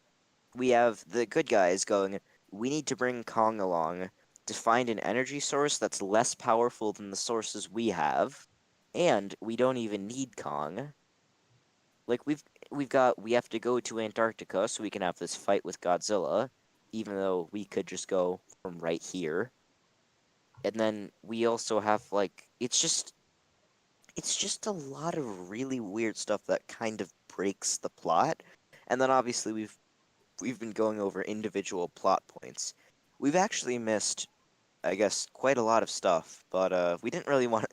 [SPEAKER 2] We have the good guys going, we need to bring Kong along to find an energy source that's less powerful than the sources we have, and we don't even need Kong. Like we have to go to Antarctica so we can have this fight with Godzilla, even though we could just go from right here. And then we also have like it's just a lot of really weird stuff that kind of breaks the plot. And then obviously we've been going over individual plot points. We've actually missed, I guess, quite a lot of stuff, but we didn't want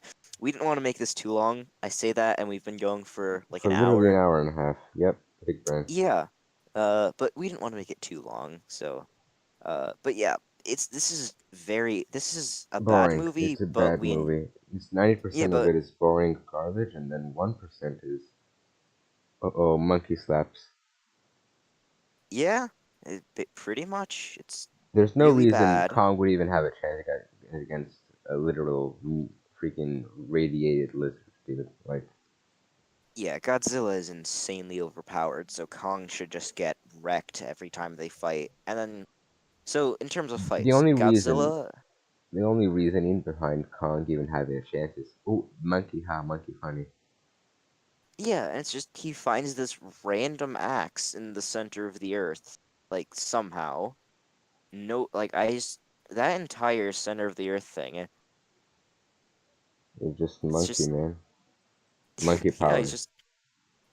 [SPEAKER 2] to make this too long. I say that, and we've been going for like
[SPEAKER 1] For
[SPEAKER 2] an
[SPEAKER 1] literally an
[SPEAKER 2] hour.
[SPEAKER 1] hour and a half. Yep, big brain.
[SPEAKER 2] Yeah, but we didn't want to make it too long. So, but yeah, this is a bad
[SPEAKER 1] Boring.
[SPEAKER 2] movie,
[SPEAKER 1] It's a
[SPEAKER 2] but
[SPEAKER 1] bad movie. It's 90% of
[SPEAKER 2] but
[SPEAKER 1] it is boring garbage, and then 1% is uh-oh, monkey slaps.
[SPEAKER 2] yeah, pretty much it's
[SPEAKER 1] There's no
[SPEAKER 2] really
[SPEAKER 1] reason
[SPEAKER 2] bad.
[SPEAKER 1] Kong would even have a chance against a literal freaking radiated lizard, dude. Like,
[SPEAKER 2] Yeah, Godzilla is insanely overpowered, so Kong should just get wrecked every time they fight. And then, so in terms of
[SPEAKER 1] the
[SPEAKER 2] fights,
[SPEAKER 1] only reason,
[SPEAKER 2] Godzilla,
[SPEAKER 1] the only reasoning behind Kong even having a chance is, oh, monkey ha, monkey funny.
[SPEAKER 2] yeah, and it's just he finds this random axe in the center of the earth, like somehow. No, like that entire center of the earth thing.
[SPEAKER 1] It's just
[SPEAKER 2] It's
[SPEAKER 1] monkey,
[SPEAKER 2] just,
[SPEAKER 1] man. Monkey
[SPEAKER 2] yeah, he's
[SPEAKER 1] power.
[SPEAKER 2] just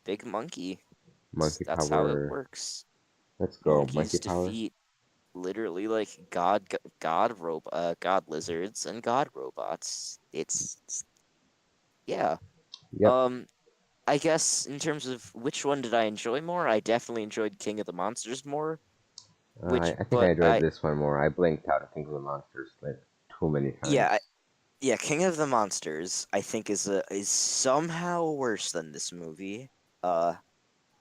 [SPEAKER 2] big monkey.
[SPEAKER 1] Monkey
[SPEAKER 2] That's how it
[SPEAKER 1] power.
[SPEAKER 2] works.
[SPEAKER 1] Let's go. Monkey
[SPEAKER 2] Monkeys
[SPEAKER 1] power.
[SPEAKER 2] defeat literally like god lizards and god robots. It's yeah.
[SPEAKER 1] Yep.
[SPEAKER 2] Um, I guess in terms of which one did I enjoy more, I definitely enjoyed King of the Monsters more.
[SPEAKER 1] I think I
[SPEAKER 2] But
[SPEAKER 1] enjoyed this one more. I blinked out at King of the Monsters like too many
[SPEAKER 2] yeah,
[SPEAKER 1] times.
[SPEAKER 2] yeah, King of the Monsters, I think is somehow worse than this movie. Uh,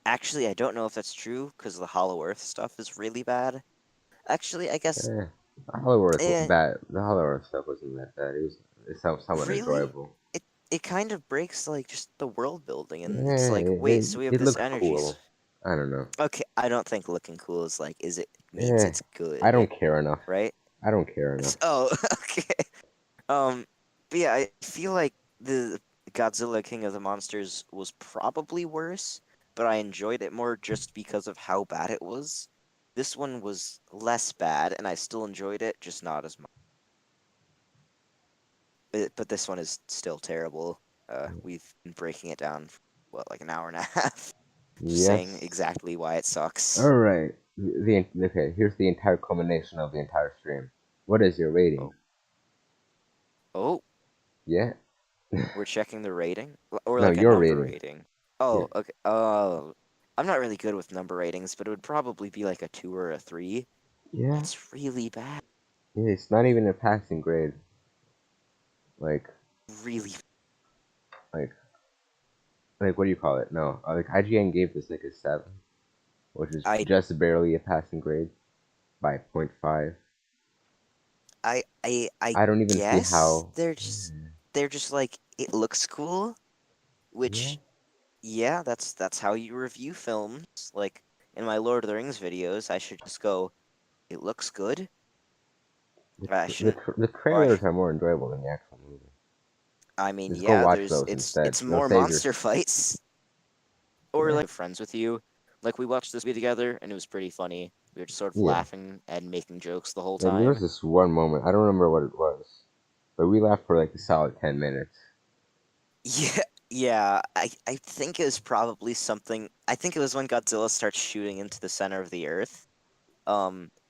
[SPEAKER 2] actually, I don't know if that's true because the Hollow Earth stuff is really bad. Actually, I guess,
[SPEAKER 1] Eh, the Hollow Earth
[SPEAKER 2] eh,
[SPEAKER 1] bad. The Hollow Earth stuff wasn't that bad. It's somewhat
[SPEAKER 2] really,
[SPEAKER 1] enjoyable.
[SPEAKER 2] it kind of breaks like just the world building, and it's
[SPEAKER 1] Yeah,
[SPEAKER 2] like, wait, so we have
[SPEAKER 1] it
[SPEAKER 2] this
[SPEAKER 1] looked
[SPEAKER 2] energy.
[SPEAKER 1] cool. I don't know.
[SPEAKER 2] Okay, I don't think looking cool is like, is it means
[SPEAKER 1] Eh,
[SPEAKER 2] it's
[SPEAKER 1] I
[SPEAKER 2] good,
[SPEAKER 1] don't care enough.
[SPEAKER 2] right?
[SPEAKER 1] I don't care enough.
[SPEAKER 2] Oh, okay. Um, but yeah, I feel like the Godzilla King of the Monsters was probably worse, but I enjoyed it more just because of how bad it was. This one was less bad, and I still enjoyed it, just not as much. But this one is still terrible. We've been breaking it down for, what, like an hour and a half, just saying
[SPEAKER 1] Yes.
[SPEAKER 2] exactly why it sucks.
[SPEAKER 1] All right. Okay. Here's the entire culmination of the entire stream. What is your rating?
[SPEAKER 2] Oh, oh,
[SPEAKER 1] Yeah.
[SPEAKER 2] we're checking the rating, or
[SPEAKER 1] No,
[SPEAKER 2] like a
[SPEAKER 1] your
[SPEAKER 2] number
[SPEAKER 1] rating.
[SPEAKER 2] rating.
[SPEAKER 1] Yeah.
[SPEAKER 2] Oh, okay. Oh, I'm not really good with number ratings, but it would probably be like a 2 or a 3.
[SPEAKER 1] Yeah.
[SPEAKER 2] It's really bad.
[SPEAKER 1] Yeah. It's not even a passing grade. Like,
[SPEAKER 2] Really.
[SPEAKER 1] like, what do you call it? No. Like IGN gave this like a 7, which is
[SPEAKER 2] I
[SPEAKER 1] just barely a passing grade by point 0.5.
[SPEAKER 2] I
[SPEAKER 1] I don't even see
[SPEAKER 2] guess
[SPEAKER 1] how.
[SPEAKER 2] they're just like, it looks cool,
[SPEAKER 1] Yeah.
[SPEAKER 2] which, yeah, that's how you review films. Like in my Lord of the Rings videos, I should just go, it looks good. I shouldn't,
[SPEAKER 1] The
[SPEAKER 2] or
[SPEAKER 1] trailers are more enjoyable than the actual movie.
[SPEAKER 2] I mean,
[SPEAKER 1] Just go
[SPEAKER 2] yeah,
[SPEAKER 1] watch
[SPEAKER 2] there's
[SPEAKER 1] those instead.
[SPEAKER 2] it's
[SPEAKER 1] They'll
[SPEAKER 2] more
[SPEAKER 1] save your.
[SPEAKER 2] monster fights. Or
[SPEAKER 1] Yeah.
[SPEAKER 2] like friends with you. Like we watched this movie together, and it was pretty funny. We were just sort of
[SPEAKER 1] Yeah.
[SPEAKER 2] laughing and making jokes the whole
[SPEAKER 1] Like there was
[SPEAKER 2] time.
[SPEAKER 1] this one moment. I don't remember what it was, but we laughed for like a solid 10 minutes.
[SPEAKER 2] Yeah, Yeah, I think it was probably something. I think it was when Godzilla starts shooting into the center of the Earth.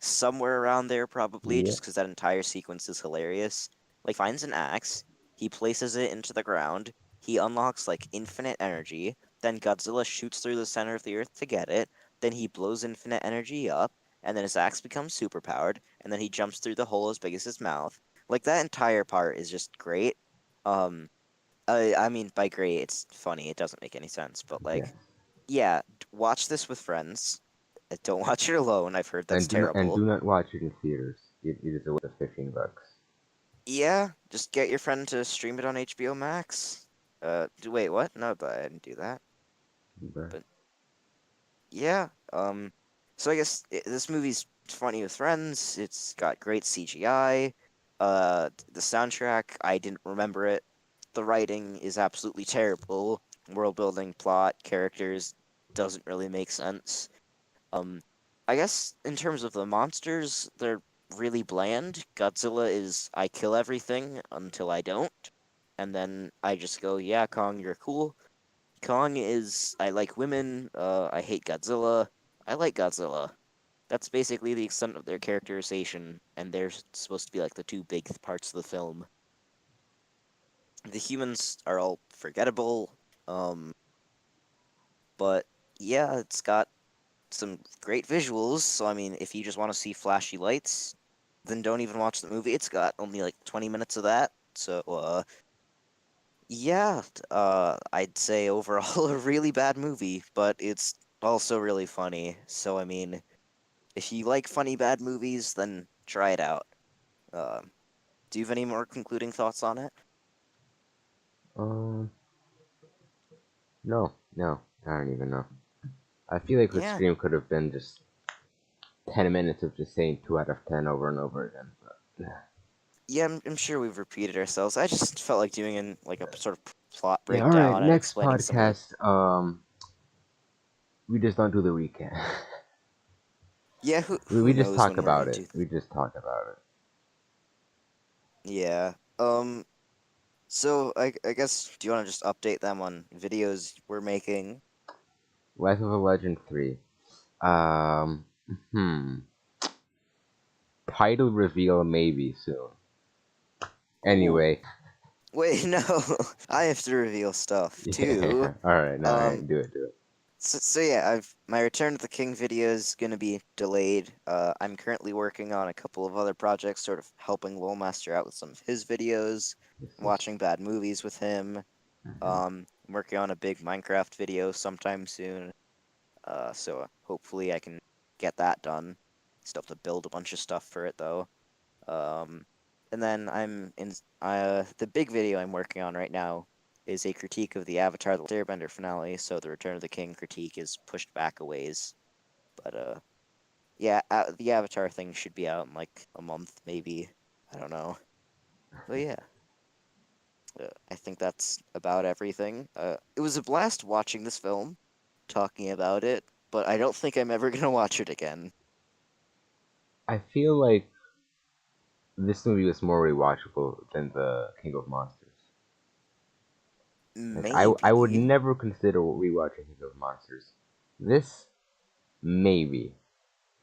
[SPEAKER 2] Somewhere around there, probably,
[SPEAKER 1] Yeah.
[SPEAKER 2] just because that entire sequence is hilarious. Like, finds an axe, he places it into the ground, he unlocks, like, infinite energy, then Godzilla shoots through the center of the Earth to get it, then he blows infinite energy up, and then his axe becomes superpowered, and then he jumps through the hole as big as his mouth. Like, that entire part is just great. Um, I mean, by great, it's funny, it doesn't make any sense, but,
[SPEAKER 1] Yes.
[SPEAKER 2] like, yeah, watch this with friends. Don't watch it alone. I've heard that's
[SPEAKER 1] And
[SPEAKER 2] terrible.
[SPEAKER 1] do not watch it in theaters. It is a waste of $15.
[SPEAKER 2] Yeah, just get your friend to stream it on HBO Max. Wait, what? No, but I didn't do that.
[SPEAKER 1] But
[SPEAKER 2] But yeah, so I guess this movie's funny with friends. It's got great CGI. The soundtrack, I didn't remember it. The writing is absolutely terrible. World building, plot, characters doesn't really make sense. Um, I guess in terms of the monsters, they're really bland. Godzilla is I kill everything until I don't, and then I just go, yeah, Kong, you're cool. Kong is I like women. I hate Godzilla. I like Godzilla. That's basically the extent of their characterization, and they're supposed to be like the two big parts of the film. The humans are all forgettable. Um, but yeah, it's got some great visuals. So I mean, if you just want to see flashy lights, then don't even watch the movie. It's got only like 20 minutes of that. So yeah, I'd say overall a really bad movie, but it's also really funny. So I mean, if you like funny bad movies, then try it out. Um, do you have any more concluding thoughts on it?
[SPEAKER 1] um, no, no, I don't even know. I feel like the
[SPEAKER 2] Yeah,
[SPEAKER 1] stream could have been just 10 minutes of just saying 2 out of 10 over and over again. But
[SPEAKER 2] yeah, I'm sure we've repeated ourselves. I just felt like doing like a sort of plot
[SPEAKER 1] yeah, all right.
[SPEAKER 2] breakdown and
[SPEAKER 1] Next
[SPEAKER 2] explaining some of the.
[SPEAKER 1] podcast, we just don't do the recap.
[SPEAKER 2] Yeah,
[SPEAKER 1] we
[SPEAKER 2] who
[SPEAKER 1] just
[SPEAKER 2] knows
[SPEAKER 1] talk
[SPEAKER 2] when we're
[SPEAKER 1] about
[SPEAKER 2] gonna
[SPEAKER 1] it.
[SPEAKER 2] do.
[SPEAKER 1] We just talk about it.
[SPEAKER 2] Yeah. So I guess do you want to just update them on videos we're making?
[SPEAKER 1] Life of a Legend 3. Um, hmm. Title reveal maybe soon.
[SPEAKER 2] Ooh.
[SPEAKER 1] Anyway,
[SPEAKER 2] Wait, no. I have to reveal stuff too.
[SPEAKER 1] yeah. All right, no, all
[SPEAKER 2] Um
[SPEAKER 1] right, do it, do it.
[SPEAKER 2] so yeah, I've my Return to the King video is gonna be delayed. I'm currently working on a couple of other projects, sort of helping Lowmaster out with some of his videos,
[SPEAKER 1] Yes, yes.
[SPEAKER 2] watching bad movies with him.
[SPEAKER 1] Mhm.
[SPEAKER 2] I'm working on a big Minecraft video sometime soon. So hopefully I can get that done. Still have to build a bunch of stuff for it though. Um, and then I'm in the big video I'm working on right now is a critique of the Avatar: The Last Airbender finale. So the Return of the King critique is pushed back a ways. But yeah, the Avatar thing should be out in like a month maybe. I don't know. But yeah. I think that's about everything. It was a blast watching this film, talking about it, but I don't think I'm ever gonna watch it again.
[SPEAKER 1] I feel like this movie was more rewatchable than the King of Monsters. Like I would
[SPEAKER 2] Maybe.
[SPEAKER 1] never consider rewatching King of Monsters. This maybe,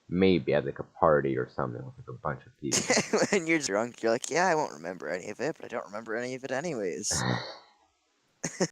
[SPEAKER 1] maybe at like a party or something with like a bunch of people.
[SPEAKER 2] When you're drunk, you're like, yeah, I won't remember any of it, but I don't remember any of it anyways.